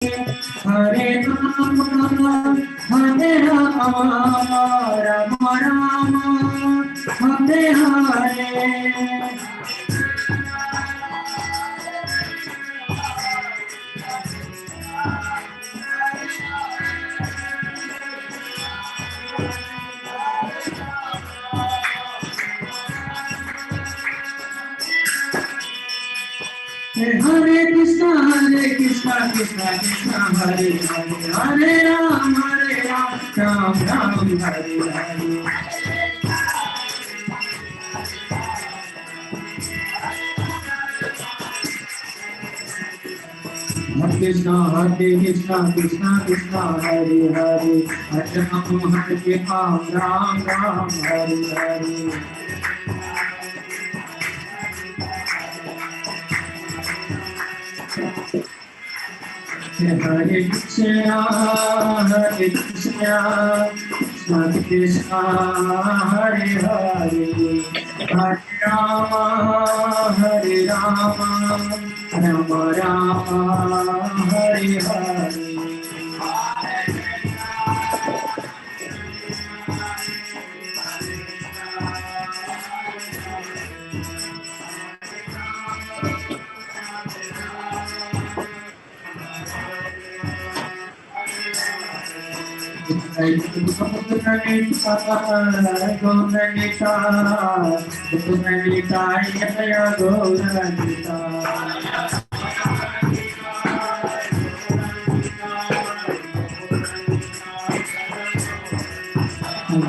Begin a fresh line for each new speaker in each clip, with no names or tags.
Hare Rama, Hare Rama, Rama Rama, Hare Hare. Hare Krishna, Krishna Krishna, Hare Hare, Hare Ram, Ram Ram, Hare Hare. Hare Krishna, Krishna Krishna, Hare Hare, Hare Ram, Ram Ram, Hare Hare. Hare Krishna, Krishna Krishna, Hare Hare, Hare Rama, Rama Rama, Hare Hare.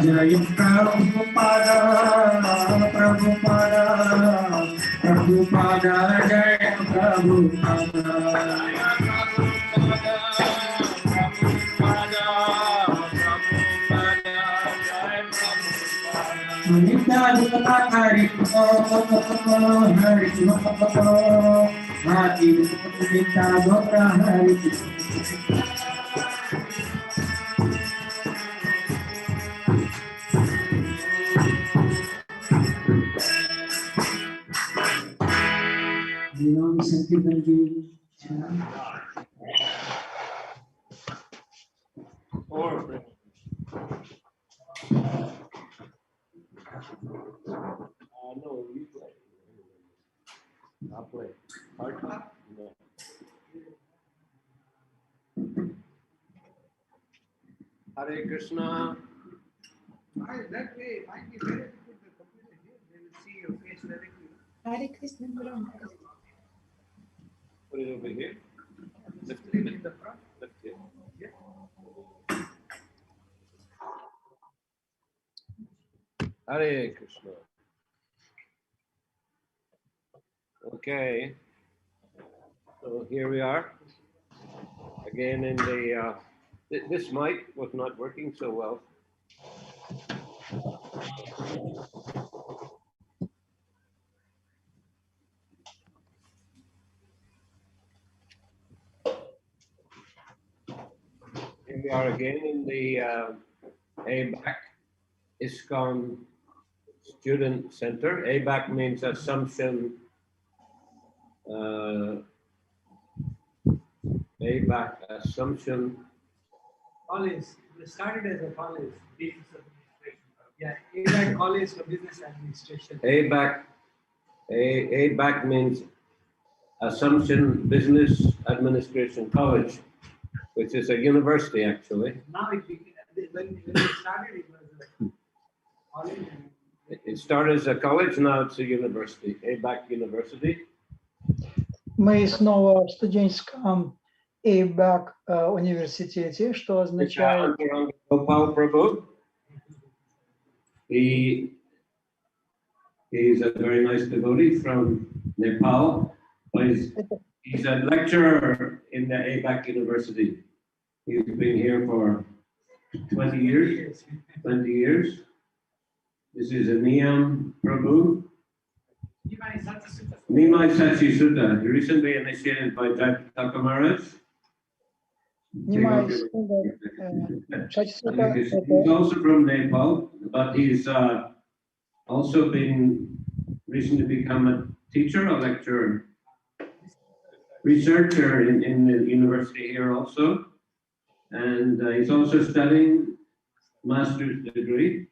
Jai Prabhupada, Prabhupada, Prabhupada, Jai Prabhupada.
No, you play. I'll play. Hard time? No. Hare Krishna.
That way might be better to put the computer here. They will see your face directly.
Hare Krishna, Guru.
Put it over here. Lift it
In the front.
Lift it.
Yeah.
Hare Krishna. Okay. So here we are. Again in the, this mic was not working so well. Here we are again in the ABAC ISKCON Student Center. ABAC means Assumption. ABAC Assumption.
College. They started as a college, business administration. Yeah, ABAC College for Business Administration.
ABAC means Assumption Business Administration College, which is a university actually.
Now it became, when they started, it was a college.
It started as a college, now it's a university, ABAC University.
Мы снова в студенческом ABAC университете, что означает...
Gopal Prabhu. He's a very nice devotee from Nepal. He's a lecturer in the ABAC University. He's been here for 20 years. 20 years. This is EM Prabhu. Nimai Sachi Sutta. He recently initiated by Dr. Maharaj.
Nimai Sachi Sutta.
He's also from Nepal, but he's also been recently become a teacher, a lecturer. researcher in the university here also. And he's also studying master's degree.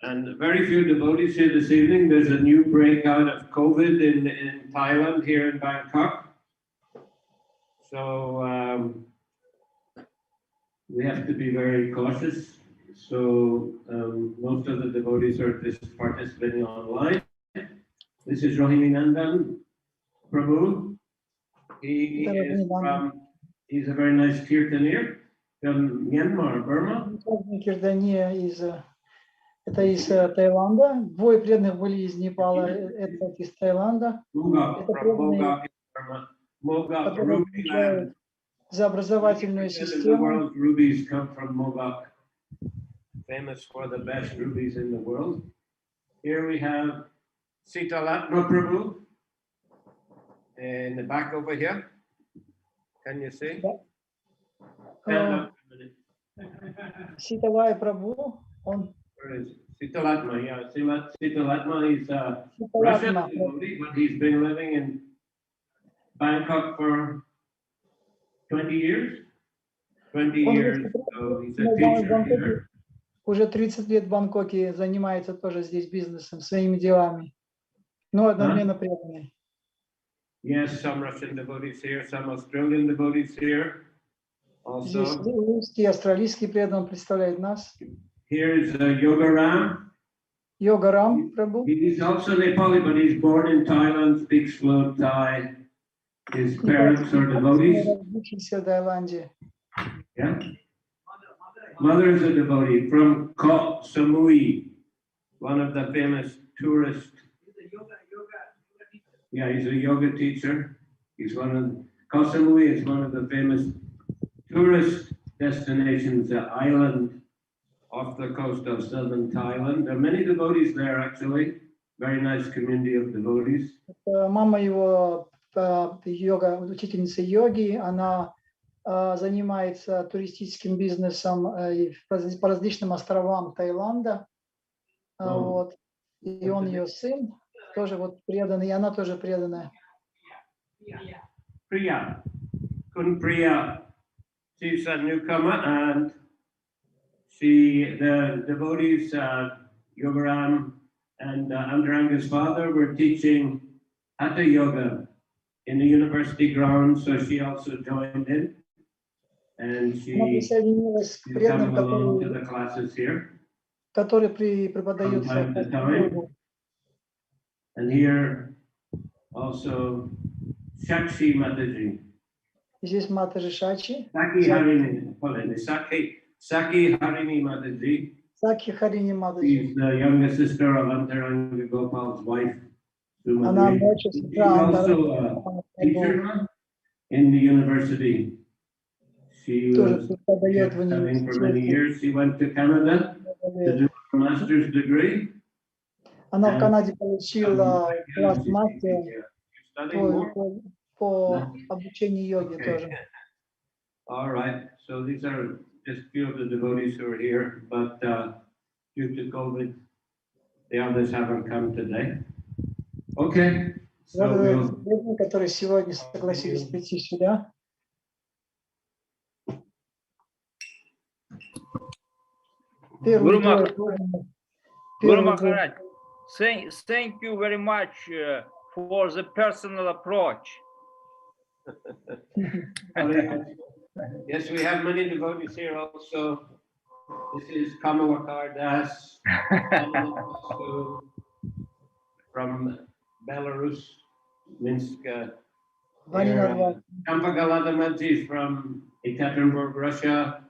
And very few devotees here this evening. There's a new breakout of COVID in Thailand, here in Bangkok. So we have to be very cautious. So most of the devotees are just participating online. This is Rohini Nandan Prabhu. He's a very nice kirtanier from Myanmar, Burma.
Это из Таиланда. Двое преданных были из Непала, это из Таиланда. Это преданные, которые отвечают за образовательную систему.
Rubies come from Mogak, famous for the best rubies in the world. Here we have Sitalatma Prabhu in the back over here. Can you see?
Ситалай Прабhu, он
Sitalatma, yeah. Sitalatma is a Russian devotee, but he's been living in Bangkok for 20 years. 20 years, so he's a teacher here.
Уже 30 лет в Бангкоке, занимается тоже здесь бизнесом, своими делами. Но одновременно преданный.
Yes, some Russian devotees here, some Australian devotees here. Also.
Здесь русские, австралийские преданные представляют нас.
Here is Yogaram.
Yogaram Prabhu.
He's also Nepali, but he's born in Thailand, speaks fluent Thai. His parents are devotees. Yeah. Mother is a devotee from Koh Samui, one of the famous tourist. Yeah, he's a yoga teacher. He's one of Koh Samui is one of the famous tourist destinations, the island off the coast of southern Thailand. There are many devotees there, actually. Very nice community of devotees.
Мама его йога, учительница йоги, она занимается туристическим бизнесом по различным островам Таиланда. Вот. И он ее сын, тоже вот преданный, и она тоже преданная.
Priya. Kun Priya. She's a newcomer, and the devotees, Yogaram and Andaranga's father, were teaching Hatha Yoga in the university grounds, so she also joined in. And she's coming along to the classes here.
Который преподается.
And here also Shakshi Mataji.
Здесь Матаджи Шачи.
Saki Harini Mataji.
Saki Harini Mataji.
She's the younger sister of Antaranga Gopal's wife.
Она младшая сестра
She's also a teacher in the university. She was studying for many years. She went to Canada to do a master's degree.
Она в Канаде получила класс мастера по обучению йоги тоже.
All right. So these are just a few of the devotees who are here, but due to COVID, the others haven't come today. Okay. So
которые сегодня согласились прийти сюда.
Guru Maharaj, thank you very much for the personal approach.
Yes, we have many devotees here also. This is Kamalakar Das from Belarus, Minsk. Kampagalada Mataji from Ekaterinburg, Russia.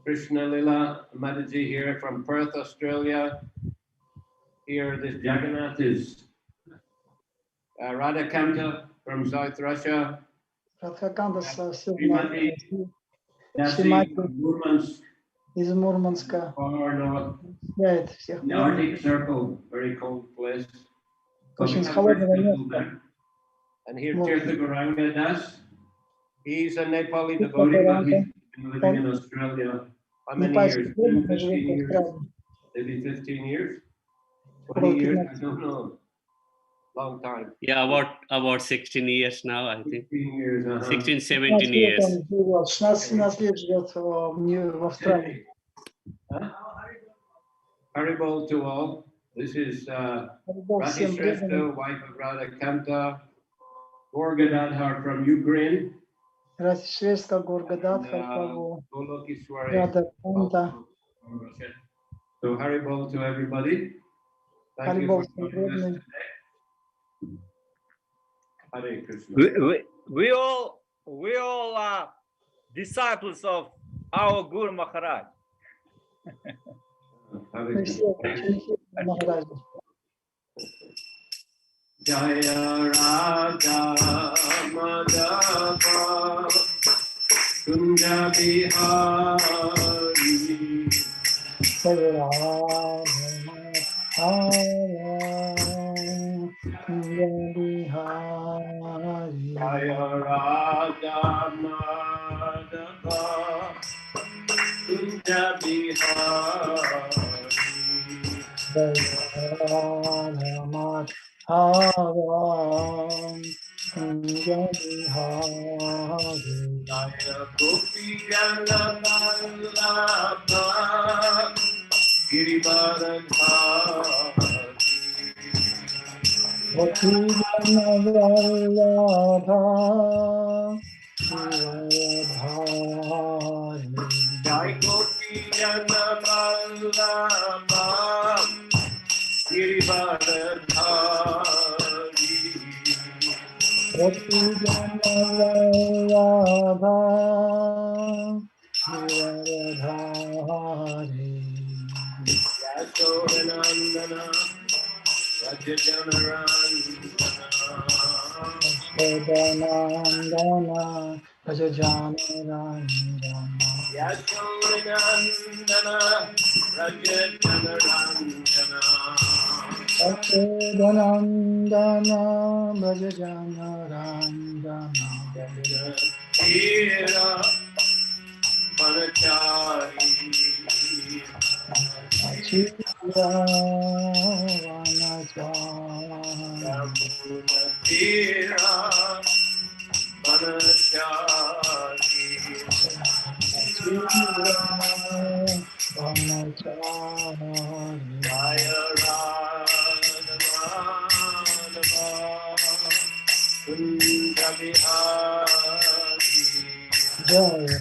Krishna Lila Mataji here from Perth, Australia. Here, this Jagannath is Radha Kanta from South Russia.
Радхаканда
Srimati Dasi from Murmansk.
Из Мурманска.
The Arctic Circle, very cold place.
Очень холодного места.
And here, Tirtha Gauranga Das. He's a Nepali devotee, but he's been living in Australia. How many years? 15 years? Maybe 15 years? 20 years? I don't know. long time.
Yeah, about 16 years now, I think.
16 years.
16, 17
16 лет
years.
он живет, 16 лет живет в Австралии.
Huh? Haribol to all. This is
Бог
Radhi
всем
Shrestha,
преданным.
wife of Radha Kanta, Gorgadadhar from Ukraine,
Расшеста Горгадатха,
and
Каву,
Golokishwari
Рада
also
Канта.
from Russia. So Haribol to everybody. Thank you
Харибол
for
всем
joining us
преданным.
today. Hare Krishna.
We all are disciples of our Guru Maharaj.
Hare
Мы
Krishna.
все ученики Махараджи.
Jaya Radha Madhava Kunja Bihari Jaya Radha Madhava Kunja Bihari Jaya Gopi Vallabha Jai Gopi Vallabha Yashodanandana Rajajanarandana
Nandana Bhajajanarandana
Tira Panachari Tira Panachari Jaya Radha Kunda Bihari
Jaya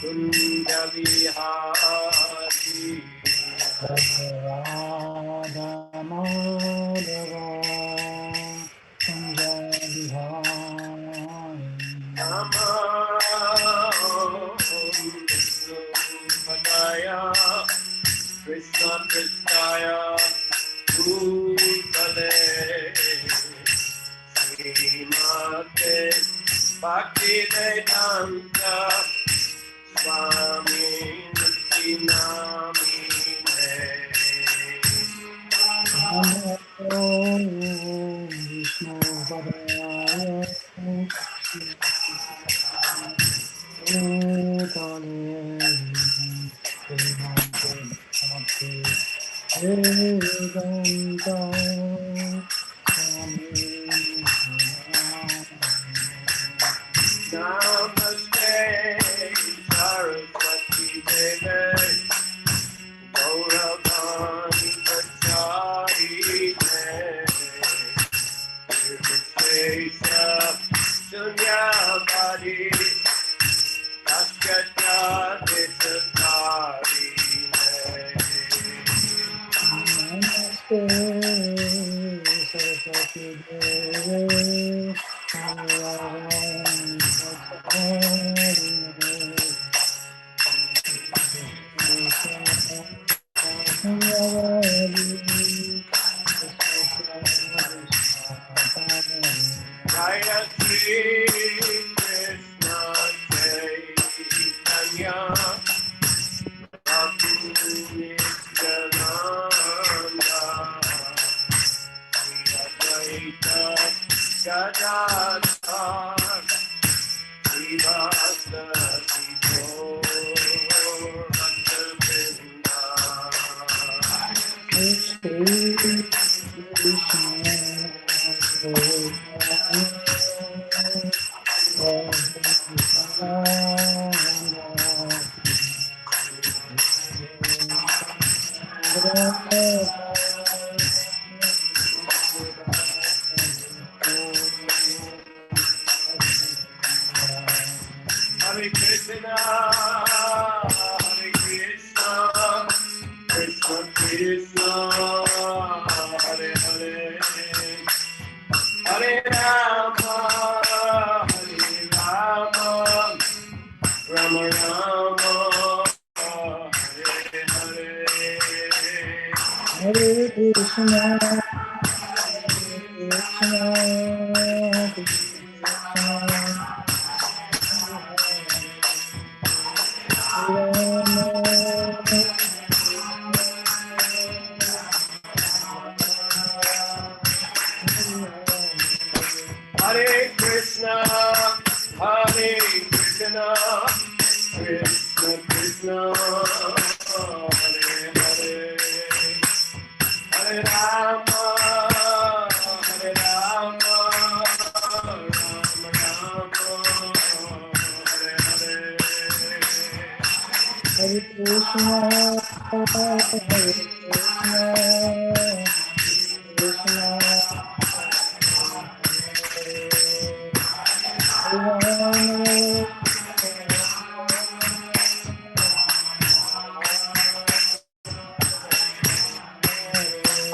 Kunda Bihari Krishna Krishnaya Bhutale Srimate Bhaktivedanta Swami Nityanamine Namaste Saraswati Devi Gauravani Pracharite Nirvishesha Sunyavadi Satyata Jaya Shri Krishna Chaitanya Prabhu Nityananda Shri Advaita Gadadhar Hare Krishna, Krishna Krishna, Hare Hare, Hare Rama, Rama Rama, Hare Hare.
Hare Krishna, Krishna,
Hare Krishna, Krishna Krishna, Hare Hare, Hare Rama, Rama Rama, Hare Hare.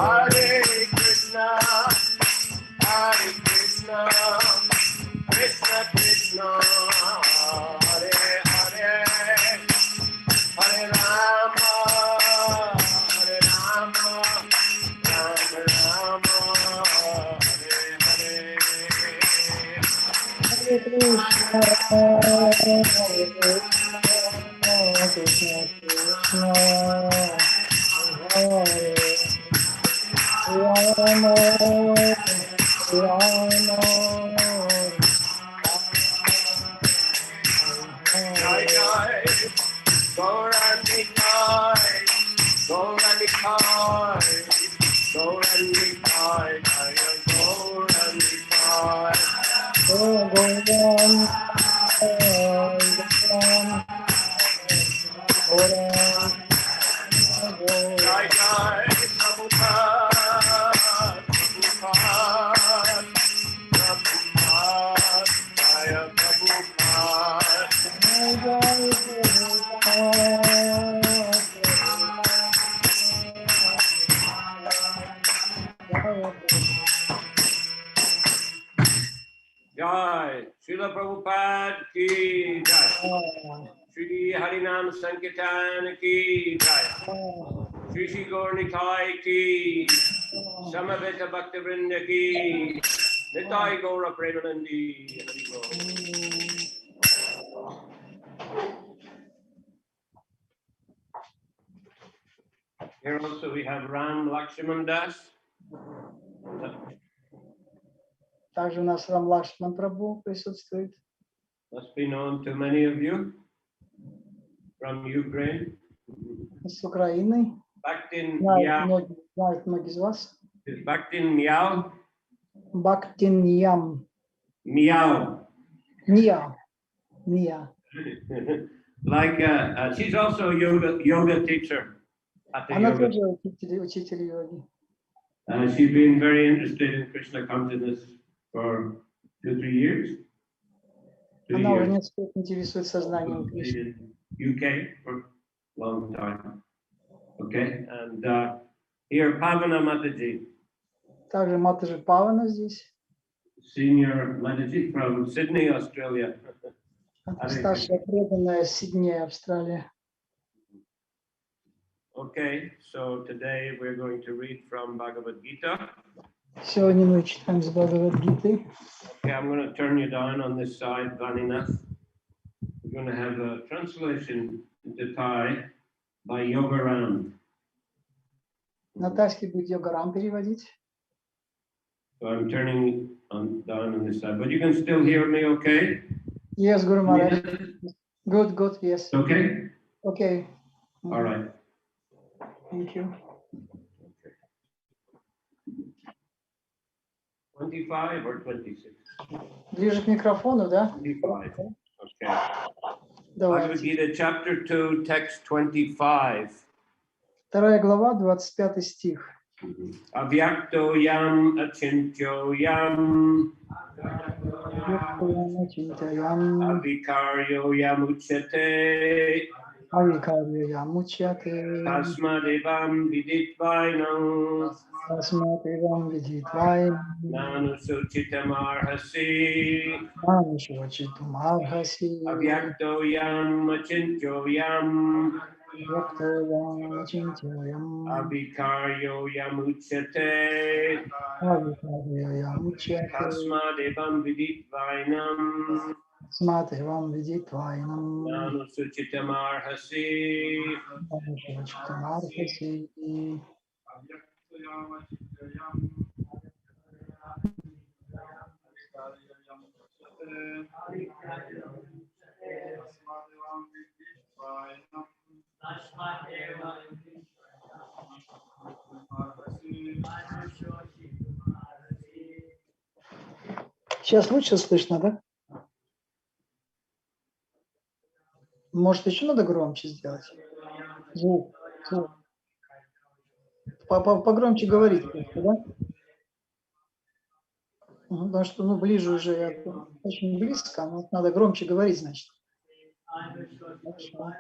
Hare Krishna, Hare Krishna,
Hare Krishna, Krishna Krishna, Hare Hare, Hare Rama, Rama Rama, Hare Hare.
Hare Krishna, Krishna Krishna, Hare Rama, Rama,
Jai Jai, Gauranikai, Gauranikai, Gauranikai, Jaya Gauranikai. Jai Jai, Prabhupada, Prabhupada, Prabhupada, Jaya Prabhupada. Jai, Srila Prabhupada ki Jai, Shri Harinam Sankirtan ki Jai, Shri Shri Gaur Nitai ki, Samaveta Bhakta Vrinda ki, Nitai Gaura Premanandi, Hari Gaur. Here also we have Ram Lakshman Das.
Также у нас Рам Лакшман Прабху присутствует.
Must be known to many of you from Ukraine.
С Украины.
Bhaktin
Знают
Miao.
многие из вас.
Is Bhaktin Miao?
Бхактин Ям.
Miao.
Ния.
Like she's also a yoga teacher. At the
Она
yoga.
тоже учитель йоги.
She's been very interested in Krishna consciousness for 2-3 years.
Она уже несколько лет интересуется сознанием
In
Кришны.
UK for a long time. Okay, and here Pavana Mataji,
Также Матаджи Павана здесь.
senior Mataji from Sydney, Australia.
Старшая преданная Сиднея, Австралия.
Okay, so today we're going to read from Bhagavad Gita.
Сегодня мы читаем из Бхагавад-гиты.
Okay, I'm going to turn you down on this side, Vaninath. We're going to have a translation into Thai by Yogaram.
На тайский будет Йогарам переводить.
So I'm turning down on this side, but you can still hear me, okay?
Yes, Guru Maharaj. Good, yes.
Okay?
Okay.
All right.
Thank you.
25 or 26?
Ближе к микрофону, да?
25. Okay. Bhagavad
Давайте.
Gita, chapter 2, text 25.
2 глава, 25 стих.
Avyakto yam achintyo yam avikaryo yam uchyate tasmadevam viditvainam nanu suchitamarhasi avyakto yam achintyo yam avikaryo yam uchyate tasmadevam viditvainam nanu suchitamarhasi.
Сейчас лучше слышно, да? Может, еще надо громче сделать? Звук. Погромче говорить, да? Потому что, ну, ближе уже, я очень близко, но надо громче говорить, значит. Хорошо.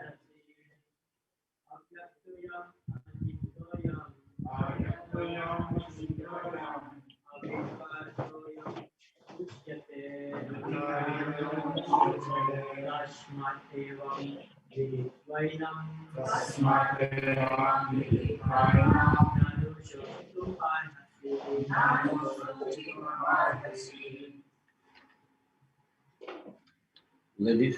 Ladies.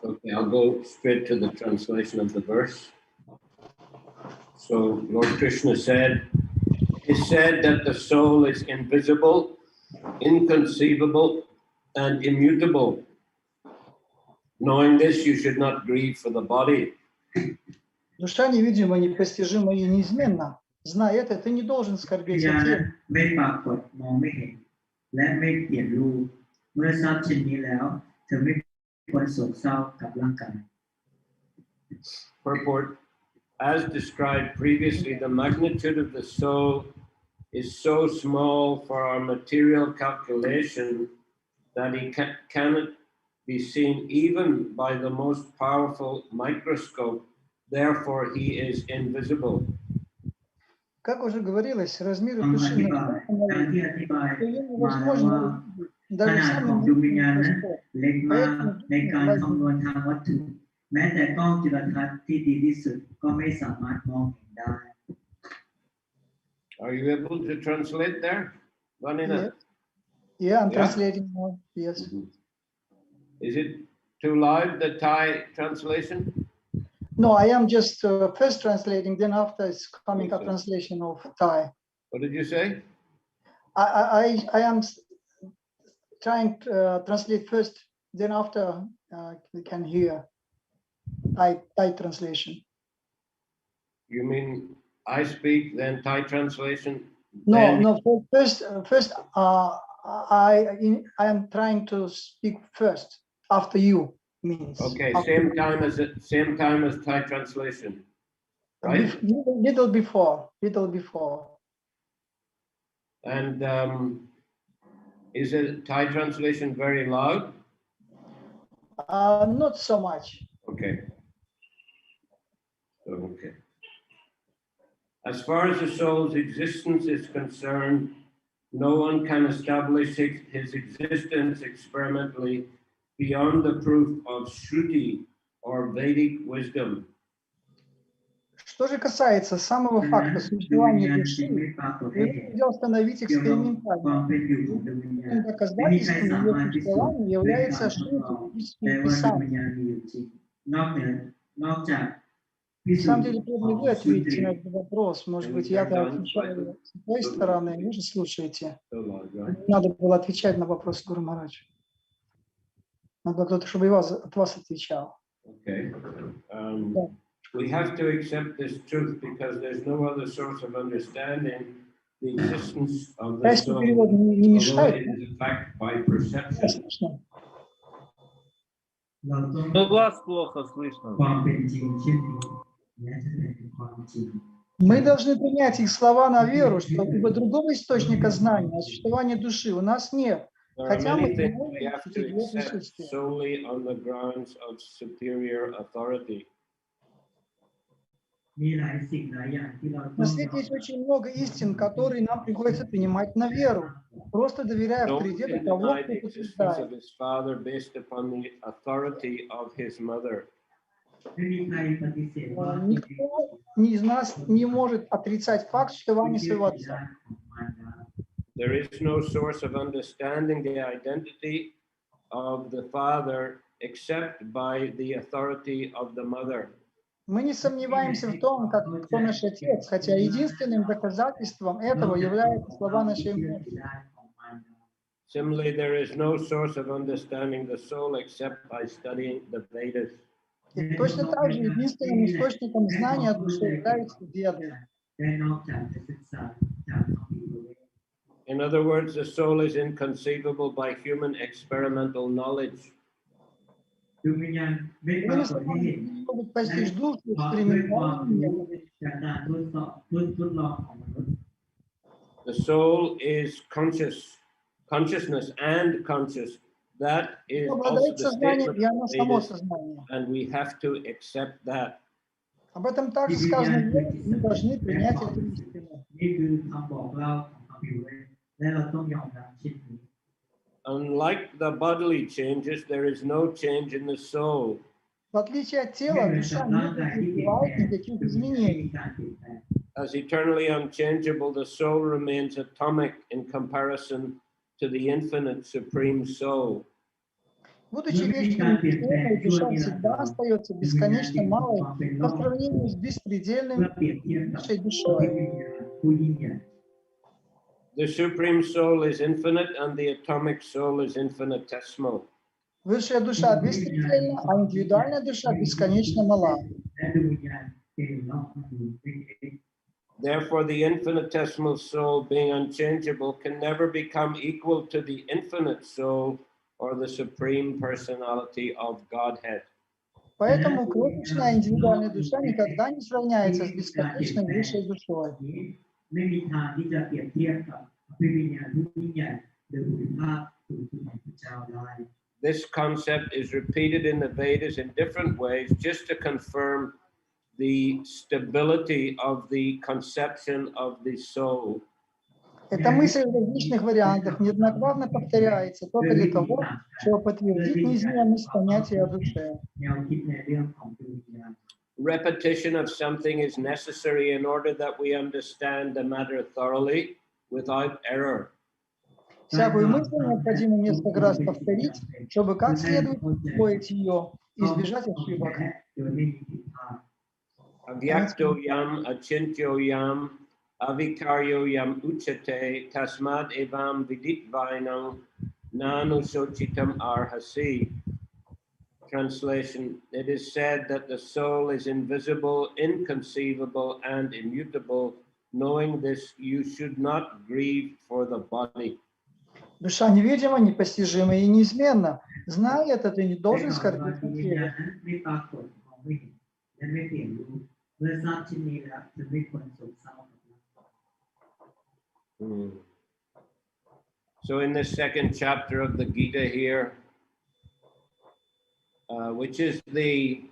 Okay, I'll go straight to the translation of the verse. So Lord Krishna said, it is said that the soul is invisible, inconceivable, and immutable. Knowing this, you should not grieve for the body.
Душа невидима, непостижима и неизменна. Зная это, ты не должен скорбеть о теле.
ไม่ปรากฏมองไม่เห็นและไม่เปลี่ยนรูปเมื่อทราบเช่นนี้แล้วเธอไม่ควรโศกเศร้ากับร่างกาย
Purport, as described previously, the magnitude of the soul is so small for our material calculation that it cannot be seen even by the most powerful microscope. Therefore, he is invisible.
Как уже говорилось, размеры
คำอ
души
ธิบายดังที่อธิบายมาแล้วว่าข
даже
นาดของ
самый
ดวงวิญญาณนั้น
микроскоп.
เล็กมากในการคำนวณทางวัตถุ แม้แต่กล้องจุลทรรศน์ที่ดีที่สุดก็ไม่สามารถมองเห็นได้
Are you able to translate there, Vanina?
Yeah, I'm
Yeah?
translating now. Yes.
Is it too loud, the Thai translation?
No, I am just first translating, then after it's coming a translation of Thai.
What did you say?
I am trying to translate first, then after we can hear Thai translation.
You mean I speak, then Thai translation?
No,
then...
no. First, I am trying to speak first after you means.
Okay,
after
same time as Thai translation, right?
Little before.
And is it Thai translation very loud?
Not so much.
Okay. Okay. As far as the soul's existence is concerned, no one can establish his existence experimentally beyond the proof of Shruti or Vedic wisdom.
Что же касается самого факта существования души, его нельзя установить экспериментально. Доказательством ее существования является Шрути, ведические писания. На самом деле, прежде вы ответите на этот вопрос. Может быть, я-то отвечаю с той стороны, вы же слушаете. Надо было отвечать на вопрос Гуру Махарадж. Надо было кто-то, чтобы от вас отвечал.
Okay. We have to accept this truth because there's no other source of understanding the existence of the soul, although it is a fact by perception.
Но вас плохо слышно.
Мы должны принять их слова на веру, что ибо другого источника знания о существовании души у нас нет.
There are
Хотя мы
many things we
можем
have to
видеть его
accept
присутствие.
solely on the grounds of superior authority.
На свете есть очень много истин, которые нам приходится принимать на веру, просто доверяя
No one
авторитету
can
того,
deny
кто
the
это
existence
утверждает.
of his father based upon the authority of his mother.
Никто из нас не может отрицать факт существования своего отца.
There is no source of understanding the identity of the father except by the authority of the mother.
Мы не сомневаемся в том, кто наш отец, хотя единственным доказательством этого являются слова нашей матери.
Similarly, there is no source of understanding the soul except by studying the Vedas.
И точно так же единственным источником знания о душе являются Веды.
In other words, the soul is inconceivable by human experimental knowledge.
Иными словами, не могут постичь душу экспериментальным методом.
The soul is consciousness and conscious. That is also
Обладает
the
сознанием,
statement
и оно
of
само
Vedas,
сознание.
and we have to accept that.
Об этом также сказано в Ведах, мы должны принять эту истину.
Unlike the bodily changes, there is no change in the soul.
В отличие от тела, душа не претерпевает никаких изменений.
As eternally unchangeable, the soul remains atomic in comparison to the infinite supreme soul.
Будучи вечной системой, душа всегда остается бесконечно малой по сравнению с беспредельной нашей душой.
The supreme soul is infinite and the atomic soul is infinitesimal.
Высшая душа беспредельна, а индивидуальная душа бесконечно мала.
Therefore, the infinitesimal soul, being unchangeable, can never become equal to the infinite soul or the supreme personality of Godhead.
Поэтому крошечная индивидуальная душа никогда не сравняется с бесконечной высшей душой.
This concept is repeated in the Vedas in different ways just to confirm the stability of the conception of the soul.
Эта мысль в различных вариантах неоднократно повторяется только для того, чтобы подтвердить неизменность понятия о душе.
Repetition of something is necessary in order that we understand the matter thoroughly without error.
Всякую мысль необходимо несколько раз повторить, чтобы как следует усвоить ее и избежать ошибок.
Avyakto yam achintyo yam avikaryo yam uchate tasmad evam viditvainam nanu sochitam arhasi. Translation: it is said that the soul is invisible, inconceivable, and immutable. Knowing this, you should not grieve for the body.
Душа невидима, непостижима и неизменна. Зная это, ты не должен скорбить о теле.
So in this second chapter of the Gita here, which is the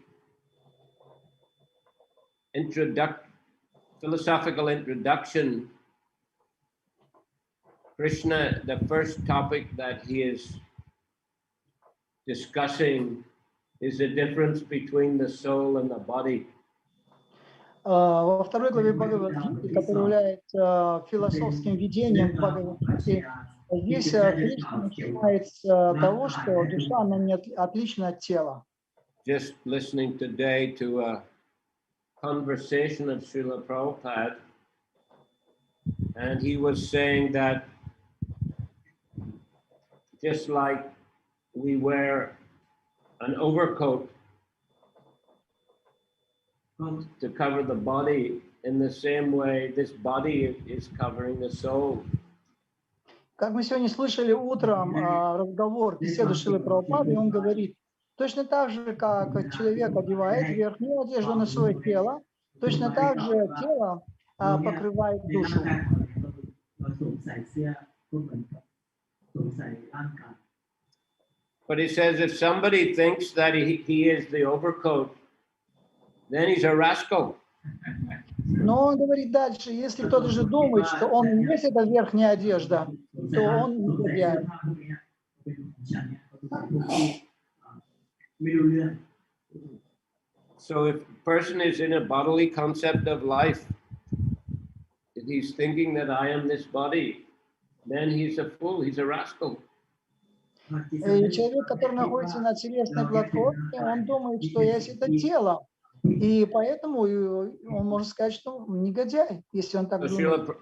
philosophical introduction, Krishna, the first topic that he is discussing is the difference between the soul and the body.
Во второй главе Бхагавад-гиты, которая является философским введением к Бхагавад-гите, здесь Кришна начинает с того, что душа, она не отлична от тела.
Just listening today to a conversation of Srila Prabhupada, and he was saying that just like we wear an overcoat to cover the body, in the same way this body is covering the soul.
Как мы сегодня слышали утром разговор, беседу Шрилы Прабхупады, и он говорит, точно так же, как человек одевает верхнюю одежду на свое тело, точно так же тело покрывает душу.
But he says if somebody thinks that he is the overcoat, then he's a rascal.
Но он говорит дальше, если кто-то же думает, что он и есть эта верхняя одежда, то он негодяй.
So if a person is in a bodily concept of life, if he's thinking that I am this body, then he's a fool, he's a rascal.
И человек, который находится на телесной платформе, он думает, что есть это тело. И поэтому он может сказать, что он негодяй, если он так думает.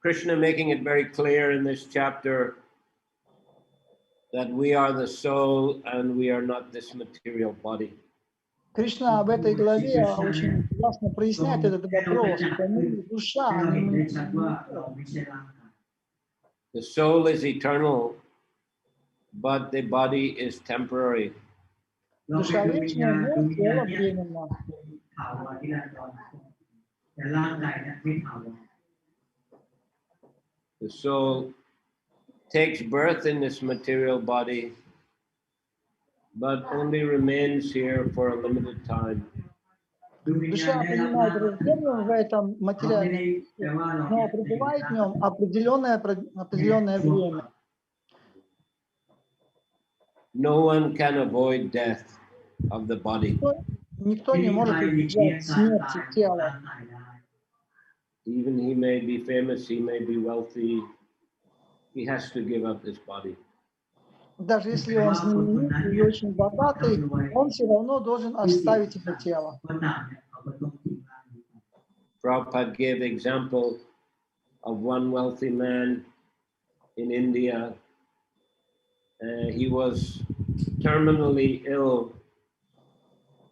Krishna making it very clear in this chapter that we are the soul and we are not this material body.
Кришна в этой главе очень ясно проясняет этот вопрос, что мы душа, а не мы.
The soul is eternal, but the body is temporary.
Душа вечная, но тело временно.
The soul takes birth in this material body, but only remains here for a limited time.
Душа принимает рождение в этом материальном мире, но пребывает в нем определенное время.
No one can avoid death of the body.
Никто не может избежать смерти тела.
Even he may be famous, he may be wealthy, he has to give up this body.
Даже если он знаменитый и очень богатый, он все равно должен оставить это тело.
Prabhupada gave example of one wealthy man in India. He was terminally ill,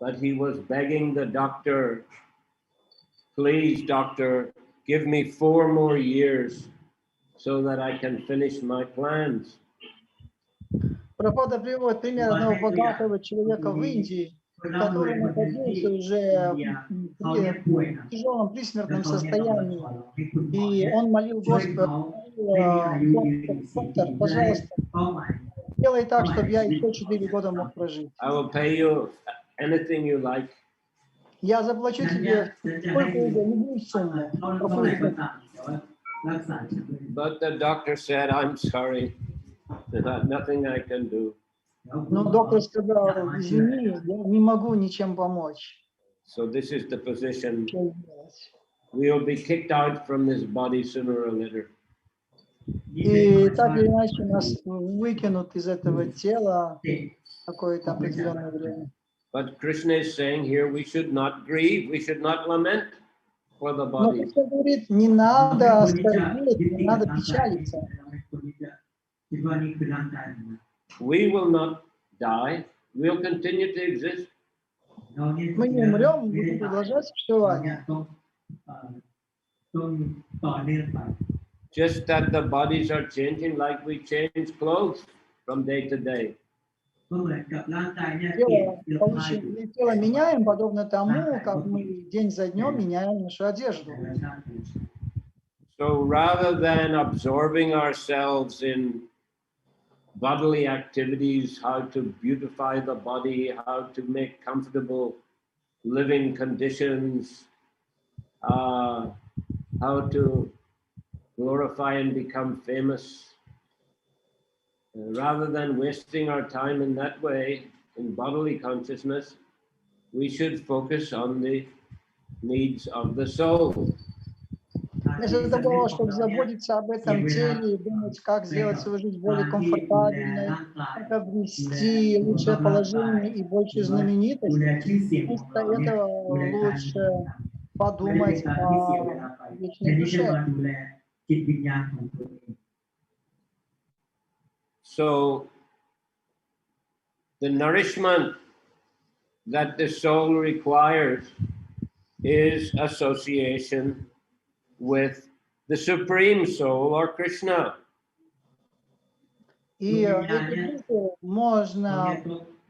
but he was begging the doctor, please doctor, give me 4 more years so that I can finish my plans.
Прабхупада приводит пример одного богатого человека в Индии, который находился уже в тяжелом присмертном состоянии. И он молил Господа, доктор, пожалуйста, делай так, чтобы я еще 4 года мог прожить.
I will pay you anything you like.
Я заплачу тебе сколько-либо, любую сумму.
But the doctor said, I'm sorry, there's nothing I can do.
Но доктор сказал, извини, я не могу ничем помочь.
So this is the position. We will be kicked out from this body sooner or later.
И так или иначе нас выкинут из этого тела какое-то определенное время.
But Krishna is saying here we should not grieve, we should not lament for the
Но
body.
Кришна говорит, не надо скорбеть, не надо печалиться.
We will not die, we'll continue to exist.
Мы не умрем, мы будем продолжать существование.
Just that the bodies are changing like we change clothes from day to day.
Тело меняем, подобно тому, как мы день за днем меняем нашу одежду.
So rather than absorbing ourselves in bodily activities, how to beautify the body, how to make comfortable living conditions, how to glorify and become famous. Rather than wasting our time in that way, in bodily consciousness, we should focus on the needs of the soul.
Вместо того, чтобы заботиться об этом теле и думать, как сделать свою жизнь более комфортабельной, как обрести лучшее положение и большую знаменитость, вместо этого лучше подумать о вечной душе.
So, the nourishment that the soul requires is association with the Supreme Soul or Krishna.
И эту душу можно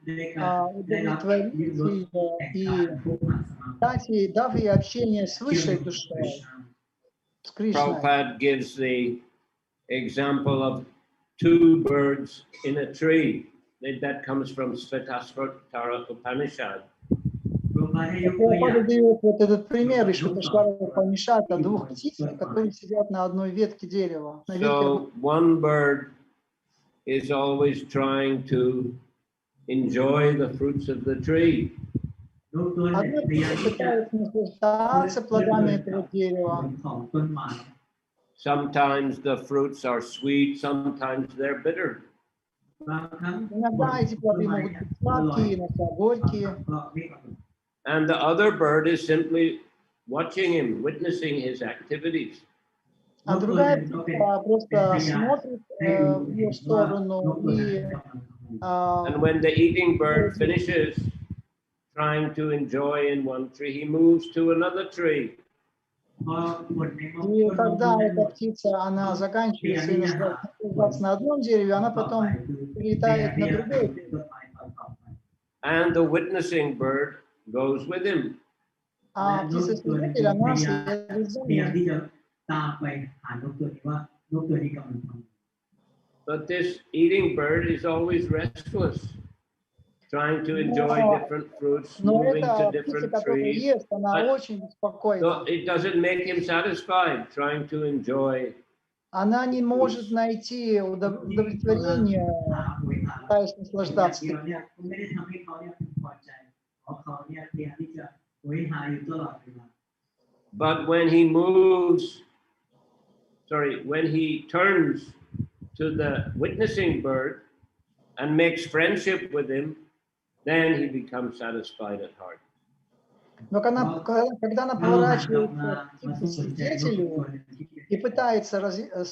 удовлетворить и дав ей общение с высшей душой, с Кришной.
Prabhupada gives the example of two birds in a tree. That comes from Svetasvatara Upanishad.
Прабхупада дает вот этот пример из Шваташвара Упанишада, двух птиц, которые сидят на одной ветке дерева.
So one bird is always trying to enjoy the fruits of the tree.
Одна птица пытается наслаждаться плодами этого дерева.
Sometimes the fruits are sweet, sometimes they're bitter.
Иногда эти плоды могут быть сладкие, иногда горькие.
And the other bird is simply watching him, witnessing his activities.
А другая птица просто смотрит в ее сторону и
And when the eating bird finishes trying to enjoy in one tree, he moves to another tree.
И когда эта птица, она заканчивает свои наслаждаться на одном дереве, она потом перелетает на другое дерево.
And the witnessing bird goes with him.
А птица-свидетель, она следует за ним.
But this eating bird is always restless, trying to enjoy different fruits,
Но
moving to
эта птица,
different
которая
trees.
ест, она очень беспокойна.
So it doesn't make him satisfied, trying to enjoy.
Она не может найти удовлетворение, пытаясь наслаждаться.
But when he turns to the witnessing bird and makes friendship with him, then he becomes satisfied at heart.
Но когда она поворачивается к птице-свидетелю и пытается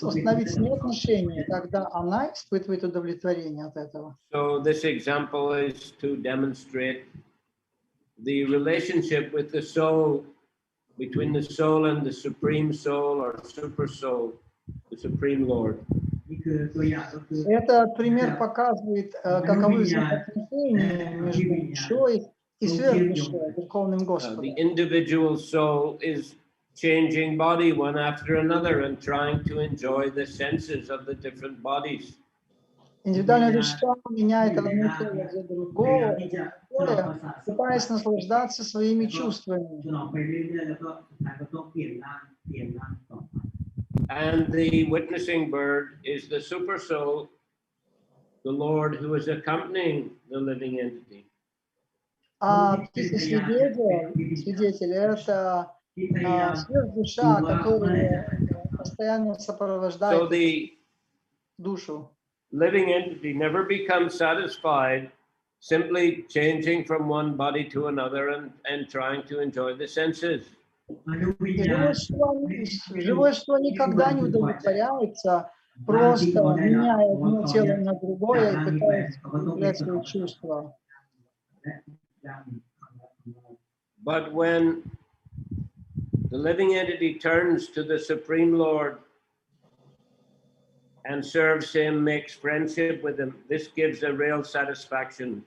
установить с ней отношения, тогда она испытывает удовлетворение от этого.
So this example is to demonstrate the relationship with the soul, between the soul and the Supreme Soul or Super Soul, the Supreme Lord.
Этот пример показывает, каковы взаимоотношения между душой и сверхдушой, Верховным Господом.
The individual soul is changing body one after another and trying to enjoy the senses of the different bodies.
Индивидуальная душа меняет одно тело за другого, пытаясь наслаждаться своими чувствами.
And the witnessing bird is the super soul, the Lord who is accompanying the living entity.
А птица-свидетель – это сверхдуша, которая постоянно сопровождает душу.
Living entity never becomes satisfied simply changing from one body to another and trying to enjoy the senses.
Живое существо никогда не удовлетворяется, просто меняя одно тело на другое и пытаясь удовлетворять свои чувства.
But when the living entity turns to the Supreme Lord and serves him, makes friendship with him, this gives a real satisfaction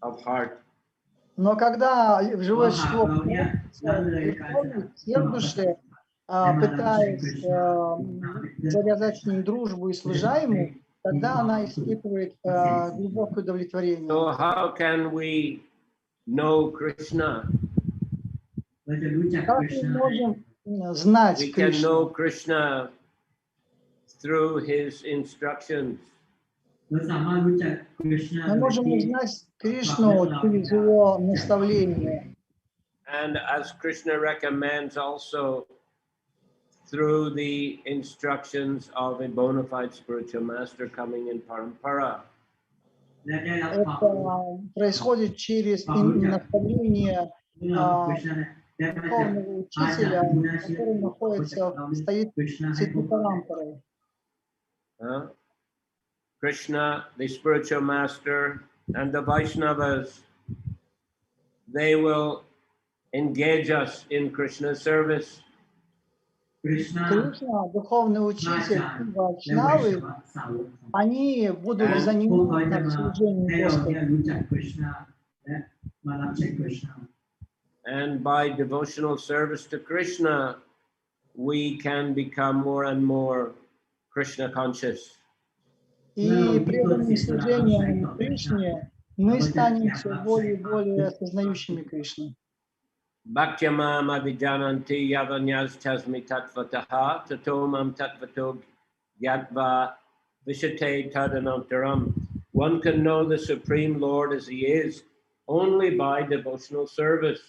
of heart.
Но когда живое существо в душе, пытаясь завязать с ним дружбу и служа ему, тогда она испытывает глубокое удовлетворение.
So how can we know Krishna?
Как мы можем знать
We can know
Кришну.
Krishna through his instructions.
เราสามารถรู้จักคริชนา
Мы
โดย
можем
ที่
узнать Кришну через его наставления.
And as Krishna recommends also through the instructions of a bona fide spiritual master coming in parampara.
และได้รับความ
Это происходит через наставление
เมื่อคริชนาได้มาจาก
духовного
อาจาร
учителя,
ย์ผู้น่าเชื่อ
который находится, стоит
คริชนาให้
в
พวก
Парампарой.
Krishna, the spiritual master, and the Vaishnavas, they will engage us in Krishna's service.
คริชนา
Кришна, духовный
พระอา
учитель
จารย์
и
และไวช
Вайшнавы,
วะสาวกของ
они будут
พวกเขา
заниматься
จะ
в
มา
служении
ให้เราเนี่ย
Господа.
รู้จักคริชนาและมารับใช้คริชนา
And by devotional service to Krishna, we can become more and more Krishna conscious.
И преданным служением Кришне мы станем все более и более осознающими Кришну.
Bhaktyamam avijananti yavanyas tasmi tatvataha tatomam tatvato gyatva vishate tadanantaram. One can know the Supreme Lord as he is only by devotional service.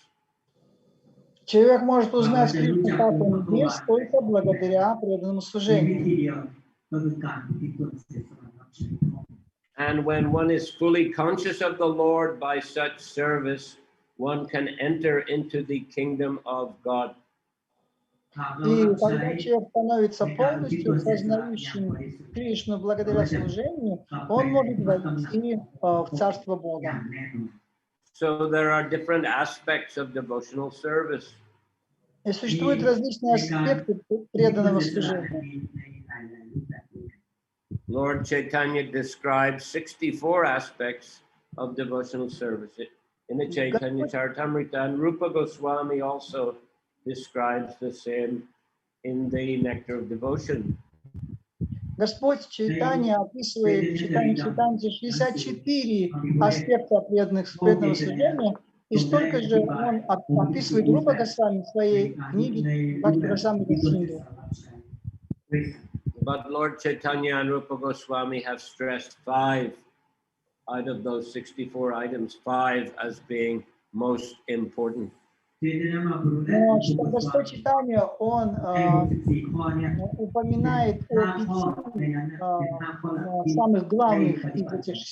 Человек может узнать Кришну, как он есть, только благодаря преданному
มีวิธี
служению.
เดียวก็คือการที่ตนเสียสละรับใช้พระองค์
And when one is fully conscious of the Lord by such service, one can enter into the kingdom of God.
หากเรา
И
รับใช้
когда человек становится
ในการที่ต
полностью
นเสียสละอย่าง
сознающим
บริสุทธิ์
Кришну благодаря служению, он может войти в Царство
อย่า
Бога.
งแน่นอน
So there are different aspects of devotional service.
И существуют различные аспекты
ที่
преданного
ตนเสียสละ
служения.
ในหลายๆรูปแบบด้วยกัน
Lord Chaitanya describes 64 aspects of devotional service in the Chaitanya Charitamrita, and Rupa Goswami also describes the same in the Nectar of Devotion.
Господь Чайтанья описывает в Чайтанье 64 аспекта преданного служения, и столько же он описывает Рупа Госвами в своей
ใน
книге
รูปแบบ
Бхактивасамрита
ที่ตนเสีย
Синду.
สละรับใช้ด้วยกัน
But Lord Chaitanya and Rupa Goswami have stressed 5 out of those 64 items, 5 as being most important.
ที่ได้มาบรรลุและ
Но
ผู้
что
ปกครอง
Господь Чайтанья, он
ให้64ข้อเนี่ย
упоминает
5
о
ข้อ
5
ในนั้นเป็น5ข้อหลักที่
самых главных
ให้ปฏิ
из
บัติ
этих 64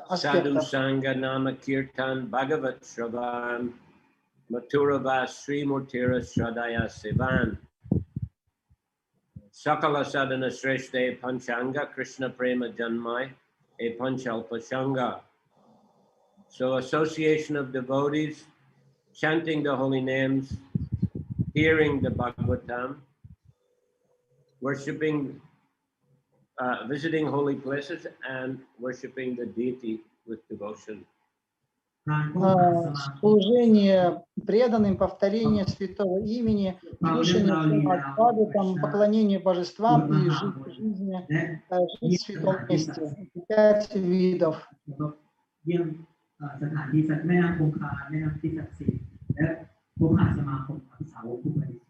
Sadhu
аспектов.
Sangha Nama Kirtan Bhagavat Shravan Maturavas Sri Murtira Shradaya Sivan Sakala Sadhana Shreshte Panchanga Krishna Prema Janmai E Panchalpa Shanga. So association of devotees, chanting the holy names, hearing the Bhagavatam, worshipping, visiting holy places, and worshipping the deity with devotion.
การพบปะสมาคม
Служение преданным, повторение святого имени, слушание отпады, поклонение божествам и жизнь в святом месте. 5 видов.
เยี่ยมสถานที่แม่น้ำคงคาแม่น้ำที่ศักดิ์สิทธิ์และพบปะสมาคมกับสาวกผู้บริสุทธิ์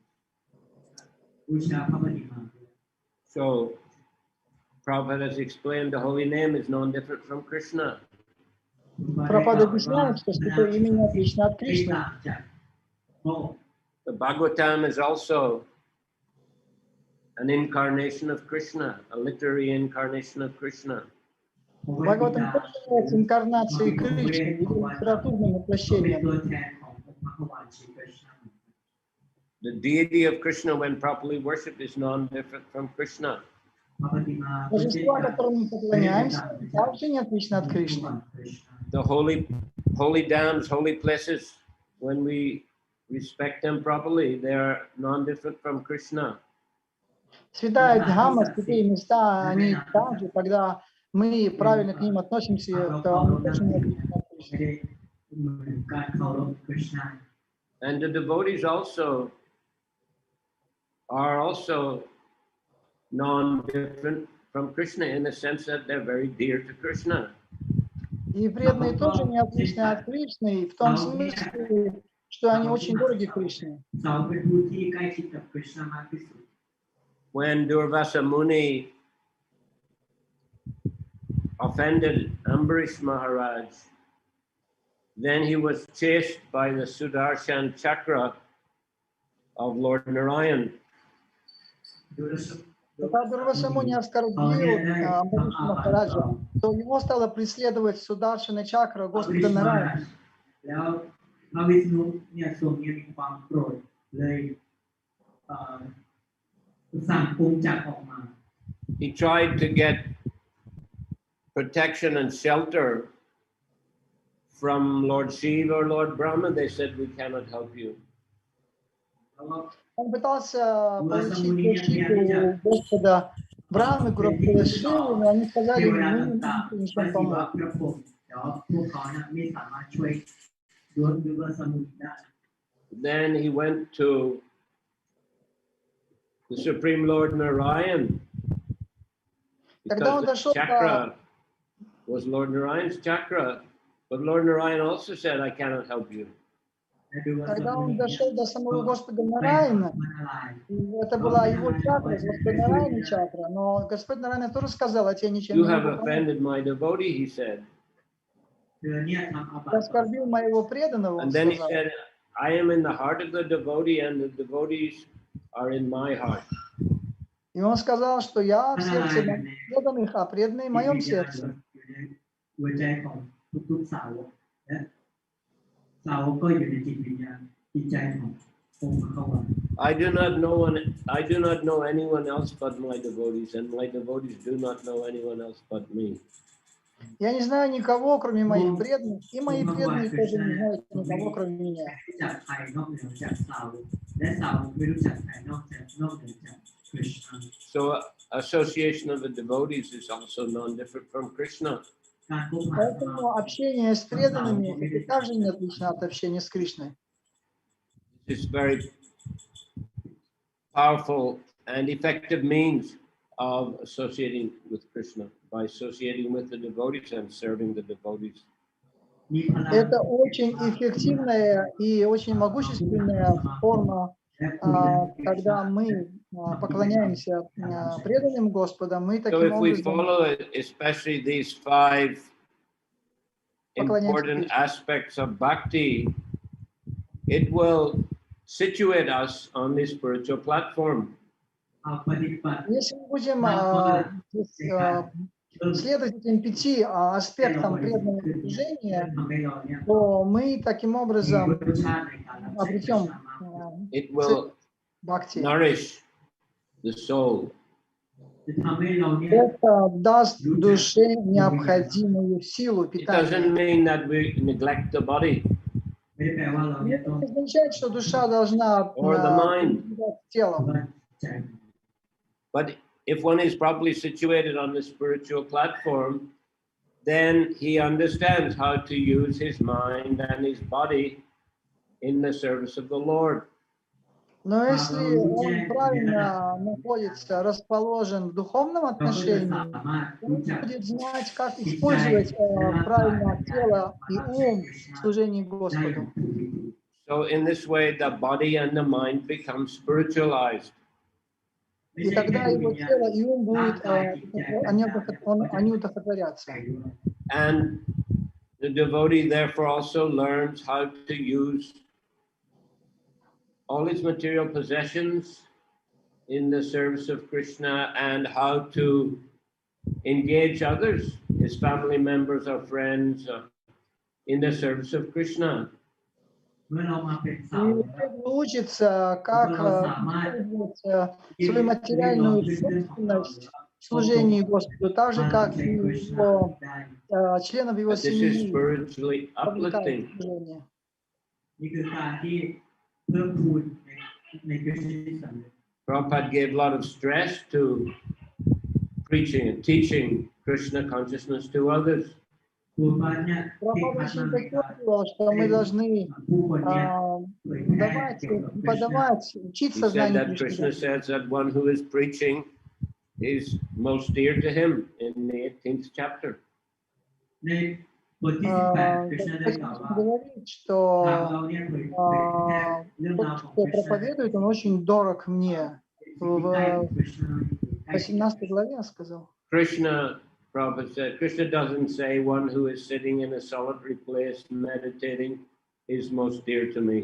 บูชาพระบริมา
So, Prabhupada has explained the holy name is no different from Krishna.
Прабхупада объясняет, что святое имя не отлично от Кришны.
The Bhagavatam is also an incarnation of Krishna, a literary incarnation of Krishna.
Бхагаватам тоже является инкарнацией Кришны, литературным воплощением.
The deity of Krishna, when properly worshipped, is non-different from Krishna.
Божество, которому мы поклоняемся, также не отлично от Кришны.
The holy dams, holy places, when we respect them properly, they are non-different from Krishna.
Святая Дхамма, святые места, они также, когда мы правильно к ним относимся, то они тоже не отлично от Кришны.
And the devotees are also non-different from Krishna in the sense that they're very dear to Krishna.
И преданные тоже не отличны от Кришны, в том смысле, что они очень дороги Кришне.
เขาเป็นผู้ที่ใกล้ชิดกับคริสต์มากที่สุด
When Durvasa Muni offended Ambarish Maharaj, then he was chased by the Sudarshan Chakra of Lord Narayan.
ดูแล
Когда Дурваса Муни оскорбил Амбаришну Махараджа, то его стало преследовать Сударшана Чакра Господа Нараяна.
แล้วพระวิษณุเนี่ยทรงมีความโกรธเลยสั่งปุงจักรออกมา
He tried to get protection and shelter from Lord Shiva or Lord Brahma. They said, we cannot help you.
แล้วก็
Он пытался получить защиту у Господа Брахмы, Господа Шивы, но они
เท
сказали,
วดา
мы
ต่าง
не
ๆพระ
можем
ศิวะ
помочь.
พระพรหมแต่ว่าพวกเขาเนี่ยไม่สามารถช่วยดูแลสมุนได้
Then he went to the Supreme Lord Narayan.
Когда он
Because the
дошел
chakra was Lord Narayan's chakra. But Lord Narayan also said, I cannot help you.
Когда он дошел до самого Господа Нараяна, это была его чакра, Господа Нараяна чакра, но Господь Нараяна тоже сказал, а тебе ничем
You
не
have
могу помочь.
offended my devotee, he said.
เธอเนี่ยทำอาบั
Ты
ติ
оскорбил моего преданного, он
And then he
сказал.
said, I am in the heart of the devotee and the devotees are in my heart.
И он сказал, что я в сердце моих преданных, а преданные в моем сердце.
อยู่ในหัวใจของทุกๆสาวกและสาวกก็อยู่ในจิตวิญญาณจิตใจขององค์พระเขาวะ
I do not know anyone else but my devotees, and my devotees do not know anyone else but me.
Я не знаю никого, кроме моих преданных, и мои преданные тоже не знают никого, кроме меня.
รู้จักใครนอกเหนือจากสาวกและสาวกไม่รู้จักใครนอกเหนือจากคริสต์
So association of the devotees is also non-different from Krishna.
การพบหา
Поэтому общение с преданными это также не отлично от общения с Кришной.
It's very powerful and effective means of associating with Krishna by associating with the devotees and serving the devotees.
มีพลัง
Это очень эффективная и очень могущественная форма, когда мы поклоняемся преданным Господа, мы
So
таким
if we
образом
follow especially these 5 important aspects of bhakti, it will situate us on the spiritual platform.
ปฏิบัติ
Если мы будем следовать этим 5 аспектам преданного служения,
ทำให้เราเนี่ย
то мы таким
มี
образом
รสชาติในการรับใช้คริส
обретем
ต์มาก
It will
бхакти.
nourish the soul.
จะทำให้เราเนี่ย
Это даст душе необходимую силу
It
питания.
doesn't mean that we neglect the body
ไม่ได้แปลว่าเราเนี่ย
Это
ต้อง
не означает, что душа должна
or the mind.
телом.
ใจ
But if one is properly situated on the spiritual platform, then he understands how to use his mind and his body in the service of the Lord.
Но если он правильно находится, расположен в духовном
เราก็จะ
отношении,
สามารถ
он
รู้จัก
будет знать, как использовать правильно тело и ум в служении
ได้
Господу.
ถูกวิธี
So in this way, the body and the mind become spiritualized.
ไม่
И
ใช่แค่
тогда
วิ
его
ญญาณ
тело и ум
ร่าง
будут,
กายจิตใจ
они удовлетворятся.
ใจด้วย
And the devotee therefore also learns how to use all his material possessions in the service of Krishna and how to engage others, his family members or friends, in the service of Krishna.
เมื่อเรามาเป็นสา
И
วก
учится, как использовать свою материальную собственность в служении Господу, так же, как и его, членов его
But this is
семьи.
spiritually
Привлекает
uplifting.
служение.
นี่คือการที่เพิ่มพูนในคริสตจักร
Prabhupada gave a lot of stress to preaching and teaching Krishna consciousness to others.
ครูบาเนี่ยที่พัฒ
Прабхупада
นาใน
очень
การ
подчеркивал, что мы должны
ผู้คนเนี่ย
давать, преподавать, учиться
He said
знанию
that Krishna
Кришны.
says that one who is preaching is most dear to him in the 18th chapter.
ใน บทที่18คริชนาได้กล่าวว่า
говорит,
หากเรา
что
เนี่ยเผยแพร่เรื่อง
тот,
ราวของ
кто
คริชนา
проповедует, он очень дорог мне.
สิ่งที่ใกล้กับคริชนาใกล้ชิด
18 главе я сказал.
Krishna, Prabhupada said, Krishna doesn't say one who is sitting in a solitary place meditating is most dear to me.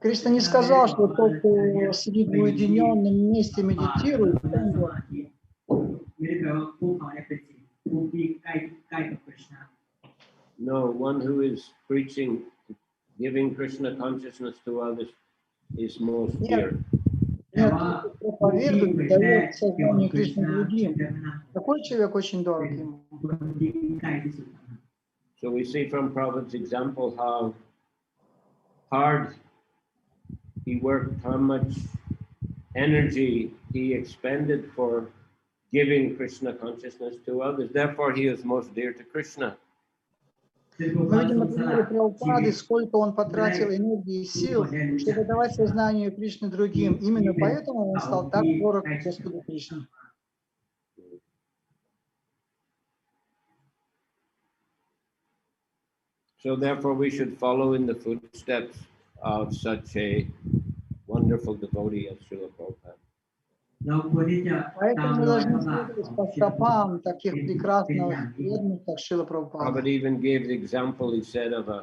Кришна не сказал, что тот, кто сидит в уединенном месте, медитирует, он дорог.
ไม่ได้แปลว่าผู้เขาเนี่ยเป็นสิ่งผู้ที่ใกล้กับคริชนา
No, one who is preaching, giving Krishna consciousness to others is most dear.
Нет, проповедует, дает сознание Кришны другим. Такой человек очень дорог ему.
So we see from Prabhupada's example how hard he worked, how much energy he expended for giving Krishna consciousness to others. Therefore, he is most dear to Krishna.
Мы видим на примере Прабхупады, сколько он потратил энергии и сил, чтобы давать сознание Кришны другим. Именно поэтому он стал так дорог Господу Кришне.
So therefore, we should follow in the footsteps of such a wonderful devotee as Srila Prabhupada.
เราควรที่จะตาม
Поэтому мы
รอย
должны
พระบาท
следовать
ของ
по
ศิล
стопам таких прекрасных преданных, как Шрила Прабхупада.
Prabhupada even gave the example, he said, of a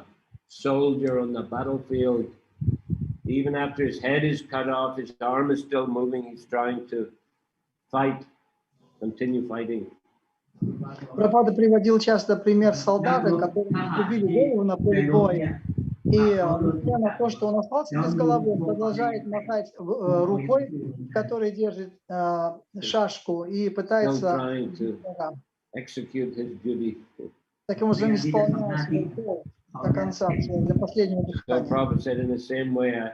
soldier on the battlefield. Even after his head is cut off, his arm is still moving, he's trying to fight, continue fighting.
Прабхупада приводил часто пример солдата, которому убили голову на поле боя. И несмотря на то, что он остался без головы, он продолжает махать рукой, которой держит шашку, и
Still
пытается
trying to execute his duty.
таким образом исполнять свой долг до конца, до последнего
So
дыхания.
Prabhupada said, in the same way, I